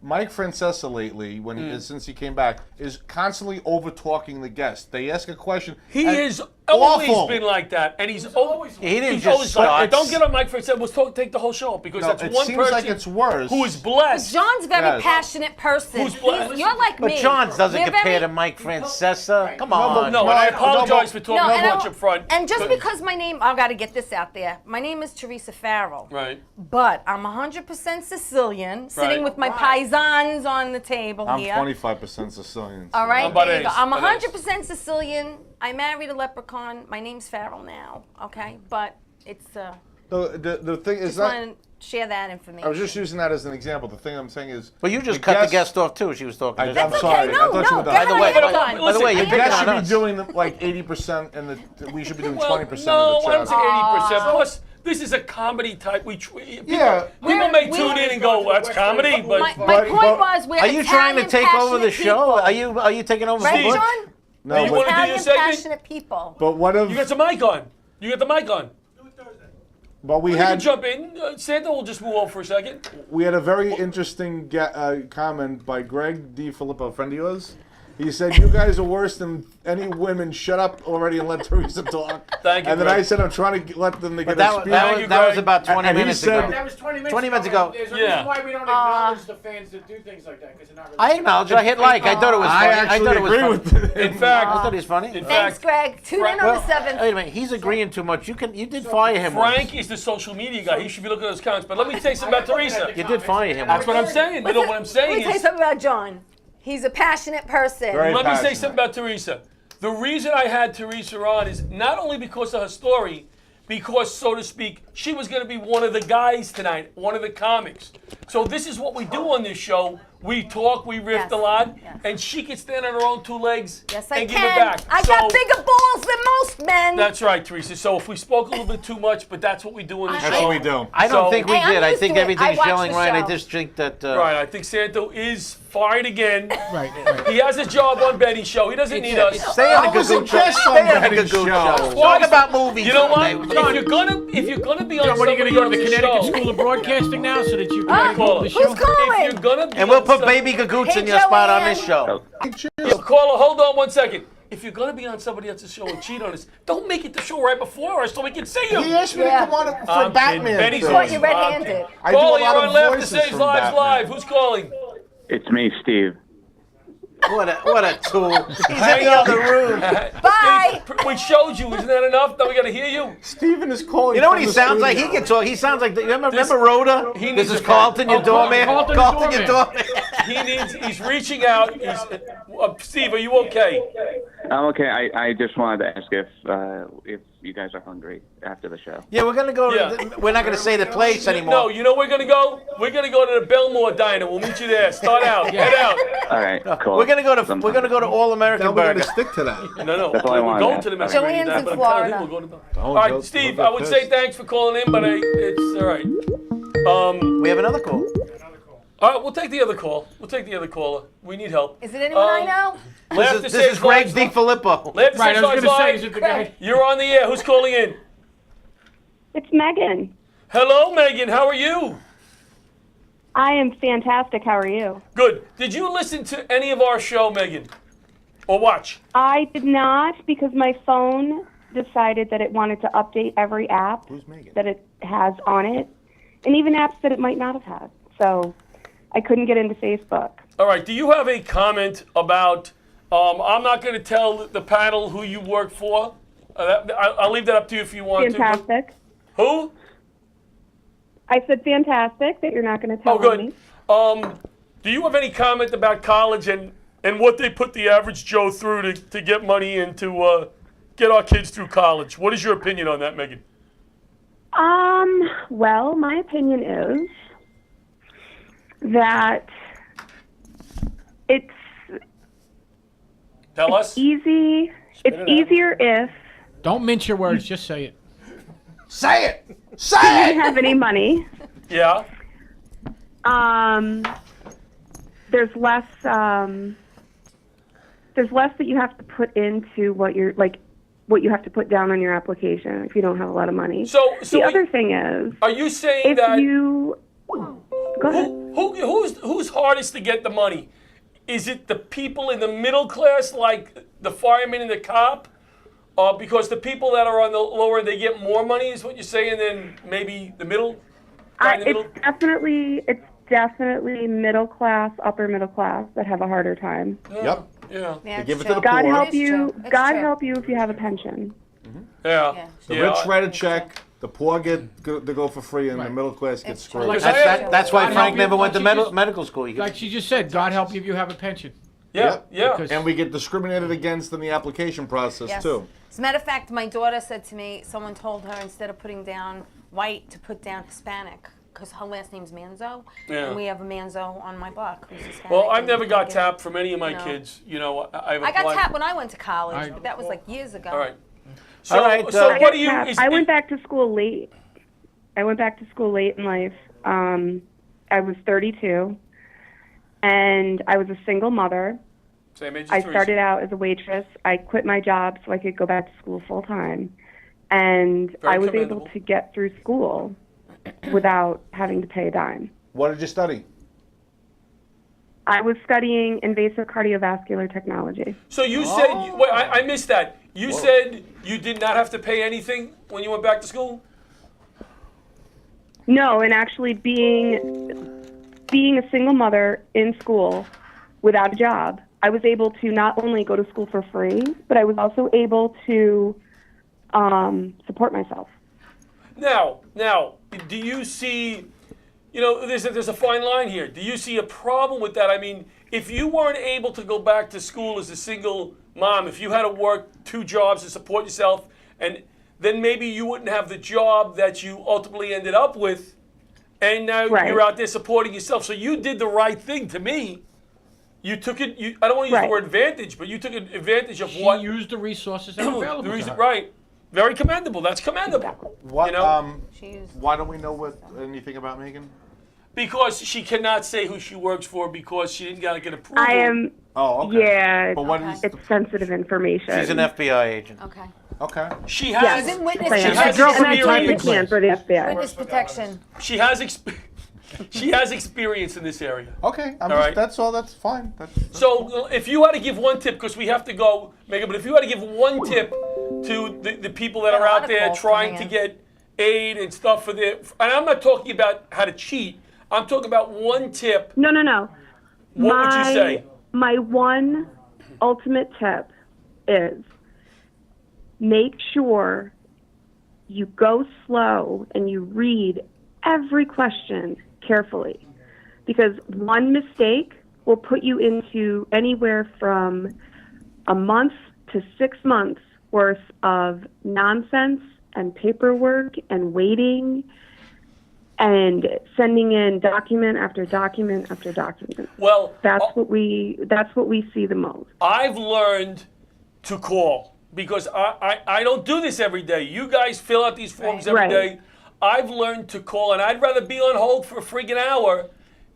Mike Francesa lately, since he came back, is constantly over talking the guest. They ask a question. He and- is always awful. been like that, and he's always He didn't he's just always like start. that. Don't get on Mike for a second. We'll take the whole show up because No, that's it one seems person like it's worse. who is blessed. John's a very Yes. passionate person. Who's blessed? You're like But me. Johns doesn't We're compare very- to Mike Francesa. Come on. No, and I apologize for talking No, too and I much don't- up front. And just but- because my name, I've got to get this out there. My name is Teresa Farrell. Right. But I'm 100% Sicilian, sitting Right. with my paisans on the table I'm here. 25% Sicilian. All right, About there you go. ace, I'm about 100% Sicilian. I married a leprechaun. My name's Farrell now, okay? But it's, The thing is just not. want to share that information. I was just using that as an example. The thing I'm saying is. But you just cut the guest off too. She was talking. I'm That's sorry. okay. No, I thought you no, were go done. ahead. By the way, I'm done. by the way, Listen, you're The picking guest on should be us. doing like 80%, and we should be doing 20% no, of the I don't say chat. 80%. Plus, this is a comedy type. People Yeah. may tune in and go, "That's comedy," but My But- point was, we're Are you trying to Italian, take over the passionate show? people. Are you taking over? Right, the John? No, you but- wanna do your Italian, segment? passionate people. But what if? you got the mic on. You got the mic on. But we You can had jump in. Santa will just move on for a second. we had a very interesting comment by Greg D. Filippo, a friend of yours. He said, "You guys are worse than any women. Shut up already and let Teresa talk." Thank you, And then Greg. I said, "I'm trying to let them to get But a speech." Thank you, that was Greg. about 20 And he minutes said- ago. That was 20 minutes 20 minutes ago. and There's a Yeah. reason why we don't acknowledge the fans that do things like that, because they're not really. I acknowledge. I hit like. I thought it was I funny. actually thought it was agree funny. with it. In fact, I thought he was funny. in Thanks, fact, Greg. Tune in on the 7th. Wait a minute. He's agreeing too much. You did fire him. Frank is the social media guy. He should be looking at those counts. But let me tell you something about Teresa. You did fire him. That's what I'm saying. You know what I'm Let saying me tell you is, something about John. He's a passionate person. Very let me say passionate. something about Teresa. The reason I had Teresa on is not only because of her story, because, so to speak, she was going to be one of the guys tonight, one of the comics. So this is what we do on this show. We talk, we riff Yes, a lot, yes. and she can stand on her own 2 legs Yes, I and can. give it back. I got bigger balls than most men. That's right, Teresa. So if we spoke a little bit too much, but that's what we do on the That's show. what we do. I don't So- think we Hey, I'm did. I used think to it. everything's I watch gelling the right. I show. just think that. Right, I think Santo is fired again. Right. He has a job on Betty's show. He doesn't need us. Stay on the I was a Gagoot show. guest on Stay on the Betty's Gagoot show. show. Talk about movies. You know what? all day. If you're gonna be on John, what are you going to go to the somebody Connecticut else's School of Broadcasting now so that you Ah, can call the who's show? calling? If you're gonna be And we'll on put some- Baby Gagoots Hey, in your spot on Joanne. this show. Caller, hold on 1 second. If you're gonna be on somebody else's show and cheat on us, don't make it the show right before us so we can see you. He asked me Yeah. to come on for I'm Batman. kidding. Betty's thing. Caught you red-handed. I do a Caller, lot you're on of Left to voices Save from Lives Batman. Live. Who's calling? It's me, Steve. What a tool. He's in the other room. Bye. We showed you. Isn't that enough? Now we gotta hear you. Steven is calling. You know what from he the sounds like? studio. He can talk. He sounds like. Remember Rhoda? He This needs is a- Carlton, your Oh, doorman. Carlton, Carlton, your your doorman. He's reaching out. Steve, are you okay? I'm okay. I just wanted to ask if you guys are hungry after the show. Yeah, we're gonna go. Yeah. We're not gonna say the place anymore. No, you know where we're gonna go? We're gonna go to the Belmore Diner. We'll meet you there. Start out. Head out. All right, cool. We're gonna go to All American Now we're Burger. gonna stick to that. No. That's all I We're wanted going to to the ask. Mexican Joanne's diner, in but I'm telling you, Florida. we're going to Don't All right, joke, Steve, don't I get would say pissed. thanks for calling in, but it's all right. We have another call. All right, we'll take the other call. We'll take the other caller. We need help. Is it anyone I know? This is Greg DiFilippo. Right, Right, I was going to say, is it the guy? You're on the air. Who's calling in? It's Megan. Hello, Megan. How are you? I am fantastic. How are you? Good. Did you listen to any of our show, Megan? Or watch? I did not because my phone decided that it wanted to update every app that it has on it, and even apps that it might not have had. So I couldn't get into Facebook. All right. Do you have a comment about, I'm not going to tell the panel who you work for. I'll leave that up to you if you want to. Fantastic. Who? I said fantastic that you're not going to tell me. Do you have any comment about college and what they put the average Joe through to get money in to get our kids through college? What is your opinion on that, Megan? Well, my opinion is that it's Tell us. easy. Spit It's it out. easier if Don't mince your words, just say it. Say it. you Say didn't have any money. Yeah. There's less that you have to put into what you have to put down on your application if you don't have a lot of money. So the other thing is, Are you saying if that you go ahead. who's hardest to get the money? Is it the people in the middle class, like the fireman and the cop? Because the people that are on the lower end, they get more money, is what you're saying, than maybe the middle? Guy in the middle? It's definitely middle class, upper middle class that have a harder time. Yep. Yeah. They give it to the God poor. help you. It's God true. help you if you have a pension. Yeah. The Yeah. rich write a check, the poor get to go for free, and the middle class gets screwed. Like That's why God Frank help never you, went to like she just- medical school. Like she just said, God help you if you have a pension. Yeah. Because- And we get discriminated against in the application process Yes. too. As a matter of fact, my daughter said to me, someone told her instead of putting down white to put down Hispanic because her last name's Manzo, Yeah. and we have a Manzo on my block who's Hispanic. Well, I've and never got Lincoln. tapped from any of my No. kids. You know, I've I got applied- tapped when I went to college, I- but that was like years ago. All right. So, All right, so I what do you? Is, I went back to school late. I went back to school late in life. I was 32, and I was a single mother. Same age as I Teresa. started out as a waitress. I quit my job so I could go back to school full time, and Very I was able commendable. to get through school without having to pay a dime. What did you study? I was studying invasive cardiovascular technology. So you said, wait, I missed that. You said you did not have to pay anything when you went back to school? No, and actually being a single mother in school without a job, I was able to not only go to school for free, but I was also able to support myself. Now, do you see, there's a fine line here. Do you see a problem with that? I mean, if you weren't able to go back to school as a single mom, if you had to work 2 jobs to support yourself, and then maybe you wouldn't have the job that you ultimately ended up with, and now you're out there supporting yourself. So you did the right thing to me. You took it, I don't want to use the word advantage, but you took advantage of She what... used the resources that were available the to reason, her. right. Very commendable. That's commendable. What? You know? Why don't we know anything about Megan? Because she cannot say who she works for because she didn't get approval. I am. Oh, okay. Yeah, But what is it's sensitive information. She's an FBI agent. Okay. Okay. She has. She's in witness She protection. has And I tried to experience. plan for the FBI. Witness protection. She has she has experience in this area. Okay. All right. That's all. That's fine. So if you had to give one tip, because we have to go, Megan, but if you had to give one tip to the people that Got a are lot out of there calls trying coming to in. get aid and stuff for their, and I'm not talking about how to cheat. I'm talking about one tip. No. What would you say? My one ultimate tip is make sure you go slow and you read every question carefully, because one mistake will put you into anywhere from a month to 6 months worth of nonsense and paperwork and waiting and sending in document after document after document. Well, That's what we see the most. I've learned to call because I don't do this every day. You guys fill out these forms every day. I've learned to call, and I'd rather be on hold for a freaking hour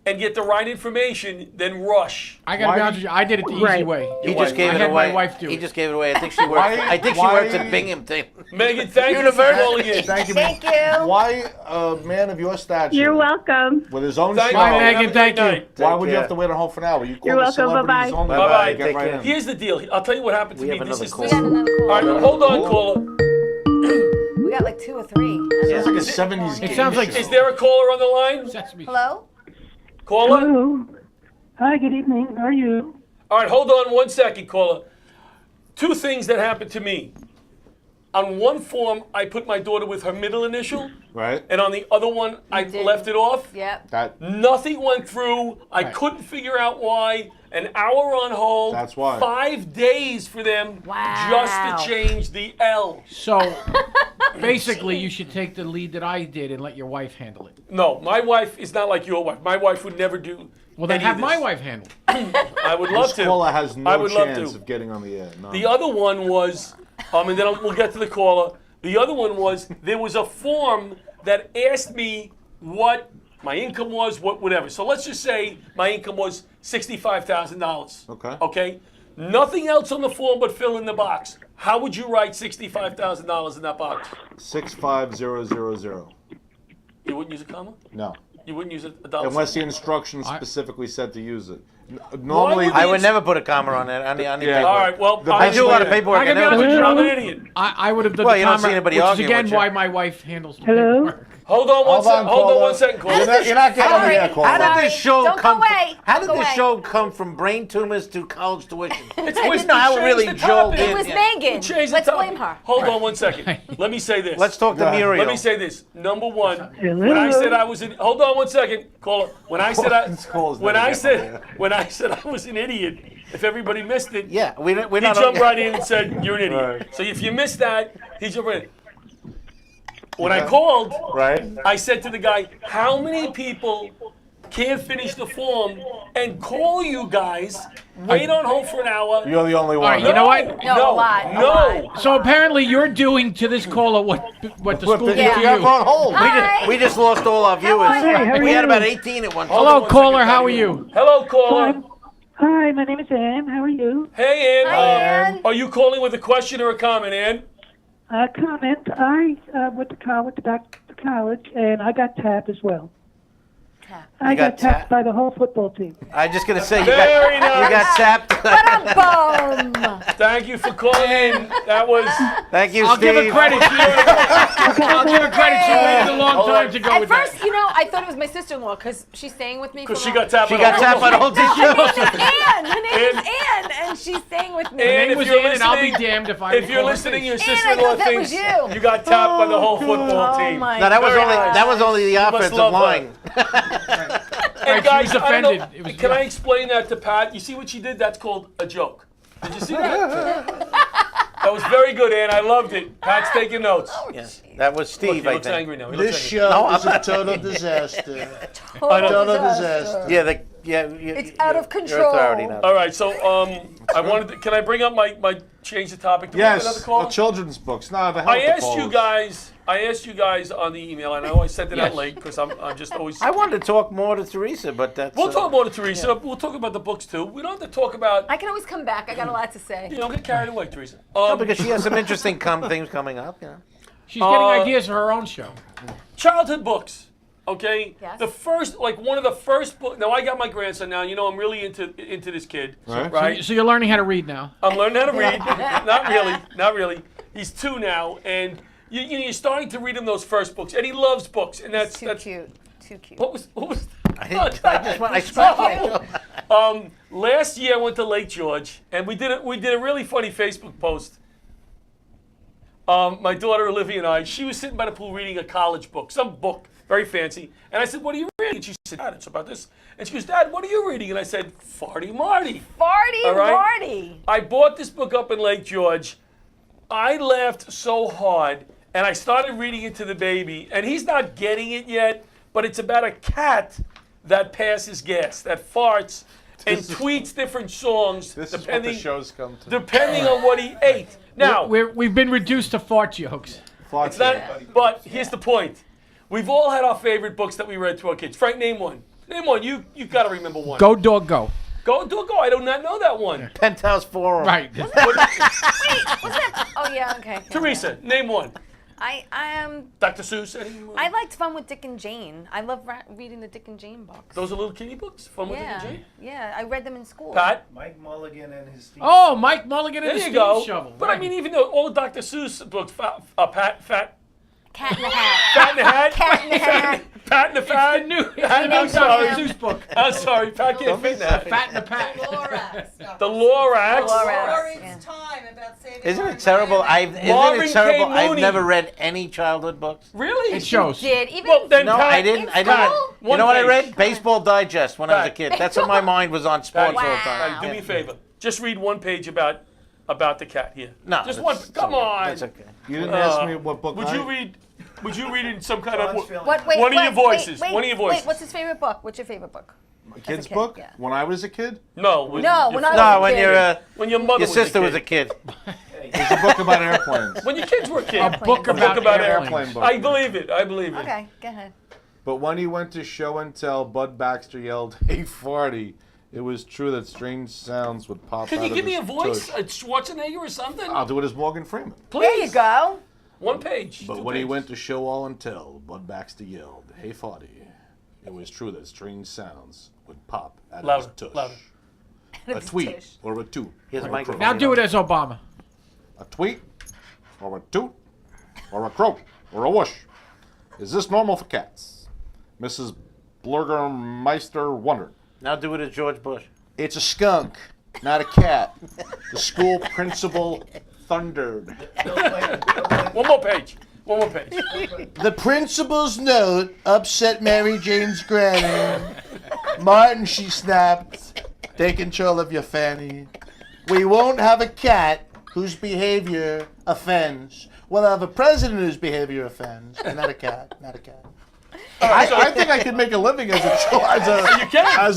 and get the right information than rush. I gotta be honest with you. I did it the easy way. He just gave I it had away. my wife do He it. just gave it away. I think she works. Works at Binghamton. Megan, thank you for calling in. Thank you. Thank you. Why a man of your stature, You're welcome. with his own Thank show, you. Bye, Megan. Have a Thank great you. night. why would you care. have to wait a whole for an hour? You call You're the welcome. celebrities Bye-bye. only. Bye-bye. Get Take right care. in. Here's the deal. I'll tell you what happened to We me. have This another is call. We got another All caller. right, hold on, caller. We got like 2 or 3. Sounds like a 70s It game sounds like show. Is there a caller on the line? Sesame. Hello? Caller? Hello. Hi, good evening. How are you? All right, hold on 1 second, caller. 2 things that happened to me. On one form, I put my daughter with her middle initial, Right? and on the other one, I didn't. left it off. Yep. That Nothing went through. I Right. couldn't figure out why. An hour on hold. That's why. 5 days for them Wow. just to change the L. So basically, you should take the lead that I did and let your wife handle it. No, my wife is not like your wife. My wife would never do. Well, then any have of my this. wife handle it. I would love this to. caller has I no would love chance to. of getting on the air. No. The other one was, and then we'll get to the caller. The other one was there was a form that asked me what my income was, whatever. So let's just say my income was $65,000. Okay. Okay. Nothing else on the form but fill in the box. How would you write $65,000 in that box? 65000. You wouldn't use a comma? No. You wouldn't use a dollar Unless the sign? instructions specifically said to use it. Normally, would I would never put a comma on it. On the Yeah. paperwork. All right, well, I do a lot of paperwork. I gotta be never honest put with you. I'm an idiot. I would have done Well, the you don't comma, see anybody which is arguing again with you. why my wife handles the Hello? paperwork. Hold on one second. Hold on caller. 1 second, caller. You're not getting on the air, caller. How did this show Don't go come? away. How did Don't go this away. show come from brain tumors to college tuition? I was- didn't know how it we really changed the jolt topic. in. It was Yeah. Megan. Change the Let's topic. blame her. Hold on 1 second. Let me say this. Let's talk to Muriel. Let me say this. Number one, Hello? when I said I was an hold on 1 second, caller. When I said I This call's when never I getting said when I said I was an idiot, if everybody missed it, Yeah, we're he not. jumped right in and said you're an idiot. Right. So if you missed that, he jumped right in. When I called, right? I said to the guy, how many people can't finish the form and call you guys, wait on hold for an hour? You're the only one. All right, you know what? No, a lot. No. So apparently, you're doing to this caller what the school did to You have you. on hold. Hi. We just lost all our viewers. How are We had you? about 18 at one time. Hello, One caller. second, How are Patty. you? Hello, caller. Hi, my name is Ann. How are you? Hey, Ann. Hi, Ann. Are you calling with a question or a comment, Ann? Comment. I went to college, and I got tapped as well. I You got got tapped tapped? by the whole football team. I'm just gonna say you Very got nice. tapped. Ba-dum-bum. Thank you for calling in. That was. Thank you, I'll Steve. give her credit. I'll give her credit. She waited a long time to go At with first, that. you know, I thought it was my sister-in-law because she's staying with me. Because for she my- got tapped. She by got the tapped by the whole team. Her name is Ann. Her name Ann. is Ann, and she's staying with me. Ann, name if was you're Ann, and I'll be listening- damned if I If you're recall her listening, face. your Ann, I sister-in-law thought that was thinks you. got tapped by the whole football Oh team. my No, that was Very only nice. that was only the You must offensive love her. line. And Right, guys, she was I don't know, offended. It was can I rough. explain that to Pat? You see what she did? That's called a joke. Did you see that? That was very good, Ann. I loved it. Pat's taking notes. Yes, that was Look, Steve. he I looks think. angry now. He looks This angry. show is a total disaster. Total disaster. Yeah, It's out of Your control. authority now. All right, so I wanted to, can I bring up my change the topic? Do we have another Yes, call? children's books. No, the I health asked you guys on the email. I know I sent it out Yes. late because I'm just always. I wanted to talk more to Teresa, but that's. We'll talk more to Teresa. We'll talk about the books too. We don't have to talk about. I can always come back. I got a lot to say. You don't get carried away, Teresa. No, because she has some interesting things coming up. You know. She's getting ideas for her own show. Childhood books. Okay. Yes. The first, like one of the first books. Now I got my grandson now. You know I'm really into this kid. Right. Right. So you're learning how to read now. I'm learning how to read. Not really. He's 2 now, and you're starting to read him those first books, and he loves books, and that's Too cute. Too cute. What was? I scratched my Last year I went to Lake George, and we did a really funny Facebook post. my daughter Olivia and I, she was sitting by the pool reading a college book, some book, very fancy. And I said, what are you reading? And she said, Dad, it's about this. And she goes, Dad, what are you reading? And I said, Farty Marty. Farty All right? Marty. I bought this book up in Lake George. I laughed so hard, and I started reading it to the baby, and he's not getting it yet, but it's about a cat that passes gas, that farts, and tweets different songs This is what the depending, shows come to. depending on what he ate. Now, we've been reduced to fart jokes. it's not, but here's the point. We've all had our favorite books that we read to our kids. Frank, name one. Name one. You got to remember one. Go, dog, go. Go. I do not know that one. Penthouse Forum. Right. Wait, was that? Oh yeah, okay. Teresa, name one. I am. Dr. Seuss. Anyone? I liked Fun with Dick and Jane. I love reading the Dick and Jane books. Those are little kiddie books. Fun with Dick and Jane. Yeah, I read them in school. Pat. Mike Mulligan and his Steve. Oh, Mike Mulligan and There the you Steam go. Shovel. But I mean, even though all the Dr. Seuss books, Pat, Cat in the Hat. Fat in the Hat. Cat in the Hat. Pat in the Fat. I'm sorry. Dr. Seuss book. I'm sorry. Pat can't fit that. Fat in the Pat. The Lorax. Isn't it terrible? Marvin K. I've Mooney. never read any childhood books. Really? It shows. Did even Well, then No, Pat, I didn't. I Pat, didn't. You one know what I page. read? Baseball Digest when I was a kid. That's what my mind was on sports all the Pat, time. do me a favor. Just read one page about the cat here. No, just that's- one. Come on. That's okay. You didn't ask me what book Would I... you read? Would you read in some kind of What? Wait. one of wait, your voices? Wait, one of your voices. Wait, what's his favorite book? What's your favorite book? My kid's kid, book? yeah. When I was a kid? No. No, when I was No, a when kid. when your mother your sister was was a kid. It's a book about airplanes. When your kids were kids. A book about airplane airplanes. book. I believe it. I believe it. Okay, go ahead. But when he went to show and tell, Bud Baxter yelled, "Hey, Farty!" It was true that strange sounds would pop Can out you of give me a his voice, tush. a Schwarzenegger or something? I'll do it as Morgan Freeman. Please. There you go. One page. But two when he pages. went to show all and tell, Bud Baxter yelled, "Hey, Farty!" It was true that strange sounds would pop out of Louder, his tush. louder. A tweet or a toot. Here's or a Mike. croak. Now do it as Obama. A tweet or a toot or a croak or a whoosh. Is this normal for cats? Mrs. Burgermeister wondered. Now do it as George Bush. It's a skunk, not a cat. The school principal thundered. One more page. One more page. The principal's note upset Mary Jane's granny. Martin, she snapped, take control of your fanny. We won't have a cat whose behavior offends. We'll have a president whose behavior offends, and not a cat, not a cat. I think I could make a living as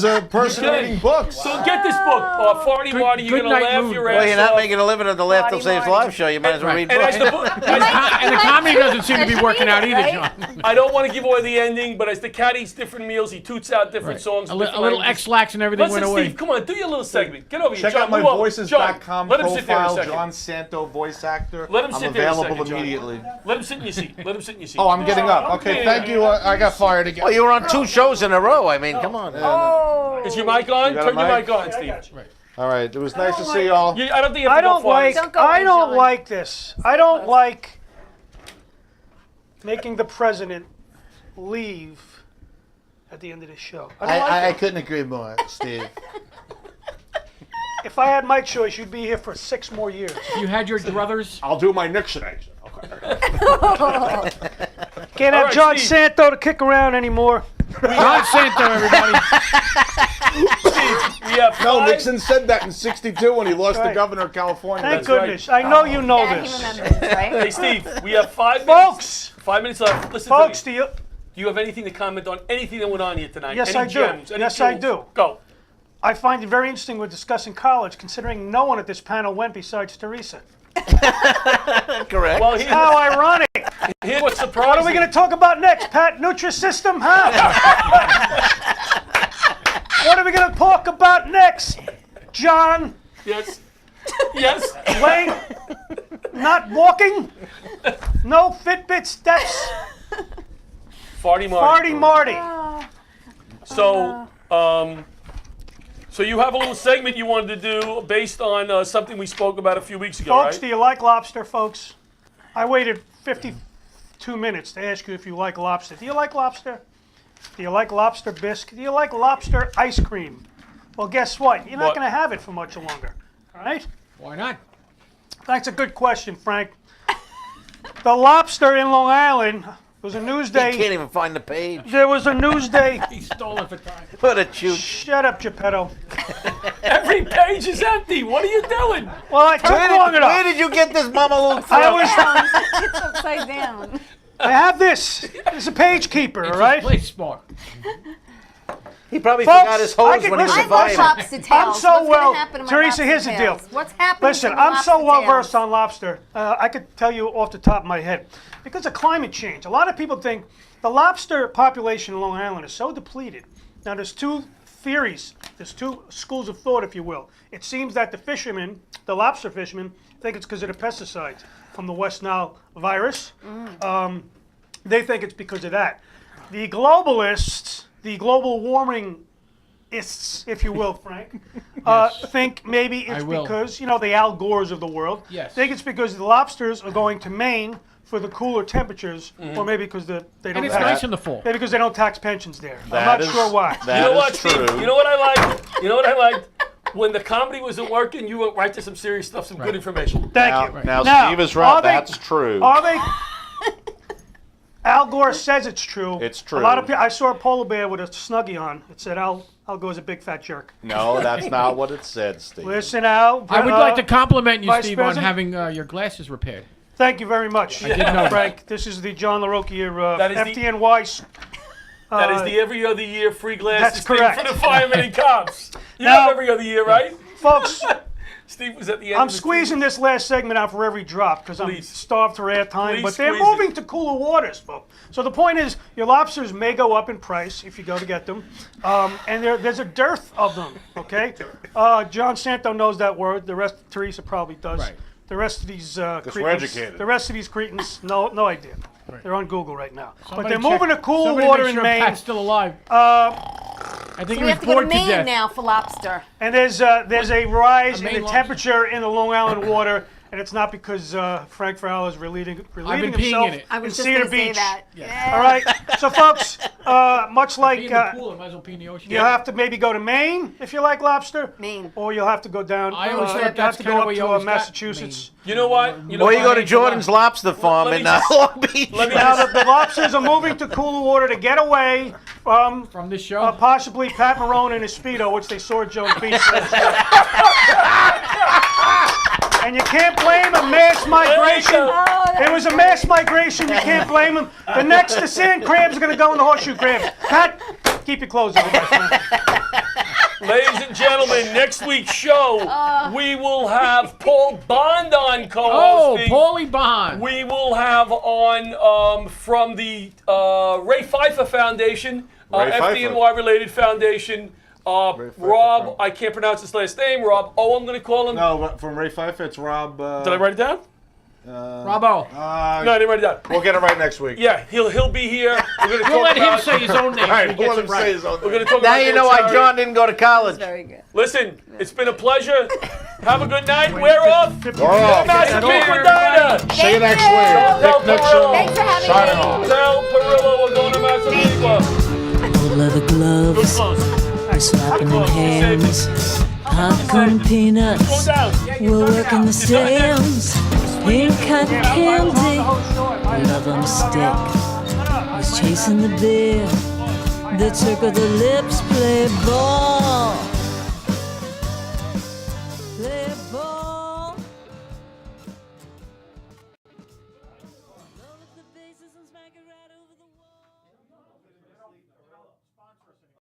a person You can. reading books. So get this book, Farty Marty. You're good going to night laugh mood. your Well, ass you're not off. making a living at the Laugh Till Saves Live show. You might as well read And books. as the book, And the comedy doesn't seem to be working out either, John. I don't want to give away the ending, but as the cat eats different meals, he toots out different songs. A different little languages. X-lax and everything Listen, went away. Steve, come on, do your little segment. Get over here. Check John, out my move over. voices.com John, let him sit there a profile, second. John Santo voice actor. Let him I'm sit there a available second, John. immediately. Let him sit in your seat. Let him sit in your seat. Oh, I'm getting up. Okay, thank you. I got fired again. Well, you were on 2 shows in a row. I mean, come on. Oh. Is your mic on? You got a Turn your mic? mic on, Steve. All right, it was nice to see y'all. I don't think you have I to go don't far. like. Don't go I in, don't John. like this. I don't like making the president leave at the end of the show. I don't like I it. couldn't agree more, Steve. If I had my choice, you'd be here for 6 more years. You had your druthers. I'll do my Nixon accent. Okay. Can't All have right, John Steve. Santo to kick around anymore. John Santo, everybody. Steve, we have No, five. Nixon said that in '62 when he lost Right. the governor of California. Thank That's right. goodness. I know you know Yeah, he this. remembers, right? Hey, Steve, we have 5 Folks! minutes. 5 minutes left. Listen Folks, to me. do you? Do you have anything to comment on anything that went on here tonight? Yes, any I do. gems, any Yes, I jewels? do. Go. I find it very interesting we're discussing college, considering no one at this panel went besides Teresa. Correct. Well, How ironic. here's what's surprising. What are we going to talk about next, Pat? Nutrisystem, huh? What are we going to talk about next, John? Yes. Yes. Wayne? Not walking? No Fitbit steps? Farty Marty. Farty Marty. So, so you have a little segment you wanted to do based on something we spoke about a few weeks ago, Folks, right? do you like lobster, folks? I waited 52 minutes to ask you if you like lobster. Do you like lobster? Do you like lobster bisque? Do you like lobster ice cream? Well, guess what? You're not What? going to have it for much longer. All right? Why not? That's a good question, Frank. The lobster in Long Island. It was a news He day. can't even find the page. There was a news day. He stole it for time. What a chooch. Shut up, Geppetto. Every page is empty. What are you doing? Well, I took long enough. Where did you get this Mama Luke from? It's upside down. I have this. It's a page keeper, all right? Place smart. He probably Folks, forgot his I hose can- when he was listen, a vine. Lobster tails. I'm so What's well, gonna happen to my Teresa, lobster here's the deal. tails? What's happening Listen, to my I'm so lobster well tails? versed on lobster. I could tell you off the top of my head. Because of climate change, a lot of people think the lobster population in Long Island is so depleted. Now, there's two theories. There's two schools of thought, if you will. It seems that the fishermen, the lobster fishermen, think it's because of the pesticides from the West Nile virus. They think it's because of that. The globalists, the global warming if you will, Frank, think maybe it's because, the Al Gores of the world. Yes. Think it's because the lobsters are going to Maine for the cooler temperatures, or maybe because they don't. And it's tax, nice in the fall. Maybe because they don't tax pensions there. I'm That not is- sure why. that You know is what, Steve? true. You know what I liked? You know what I liked? When the comedy wasn't working, you went right to some serious stuff, some good information. Thank you. Now, Now, Steve is are right. they- That's true. Are they? Al Gore says it's true. It's true. A lot of people. I saw a polar bear with a Snuggie on. It said Al Gore's a big fat jerk. No, that's not what it said, Steve. Listen, Al. I would like to compliment you, Vice Steve, on President? having your glasses repaired. Thank you very much. I did know Frank. This is the John LaRocchia That is the- FDNY. That is the every other year free glasses That's thing correct. for the firemen and cops. You Now- have every other year, right? Folks, Steve was at the end. I'm of the squeezing this last segment out for every drop because I'm Please. starved for airtime. Please But they're squeeze moving to cooler waters, folks. So the point is, your lobsters may go up in price if you go to get them, and there's a dearth of them. Okay, John Santo knows that word. The rest, Teresa probably does. Right. The rest of these we're cretins, educated. the rest of these cretins, no idea. They're on Google right now. But Somebody they're moving to check- cooler somebody water make in sure Maine. Pat's still alive. I think So he we was have to go to bored to Maine death. now for lobster. And there's a rise in Maine the lobster? temperature in the Long Island water, and it's not because Frank Farrell is relieving been peeing himself in it. I was in just Cedar going to say Beach. that. Yeah. All right, so folks, much like Pee in the pool, I might as well pee in the ocean. you'll have to maybe go to Maine if you like lobster, Maine. or you'll have to go down. I always thought you have that's to kinda go up where you to always got Massachusetts. You know what? Or you go to Maine. Jordan's Lobster Farm Let me in just- Long Beach. Let me Now just, the lobsters are moving to cooler water to get away from From this show? possibly Pat Marone and his Speedo, which they saw at Jones Beach last year. And you can't blame a mass migration. It was a mass migration. You can't blame them. The next, the sand crabs are going to go in the horseshoe crabs. Pat, keep your clothes on, my friend. ladies and gentlemen, next week's show, we will have Paul Bond on Oh, co-hosting. Paulie Bond. We will have on from the Ray Pfeiffer Foundation, Ray Pfeiffer. FDNY related foundation. Rob, I can't pronounce his last name. Rob. Oh, I'm going to call him. No, but from Ray Pfeiffer, it's Rob. Did I write it down? Robbo. No, I didn't write it down. We'll get it right next week. Yeah, he'll be here. We're going to We'll talk let him about. say his own name. so Right, he we'll gets let it him right. say his own We're going to talk Now about you their know why charity. John didn't go to college. Very good. Listen, it's been a pleasure. Have a good night. We're off. We're off. Massapequa Medina. See you next Thank week. you. Dick Nixon. Thanks for having signing me. off. Tell Perillo we're going to Massapequa. Old leather Good gloves, close. we're slapping in hands. Popcorn and Go peanuts, down. we're working the stems. Pink cotton candy, love on a stick. Was chasing the beer, the trick of the lips play ball.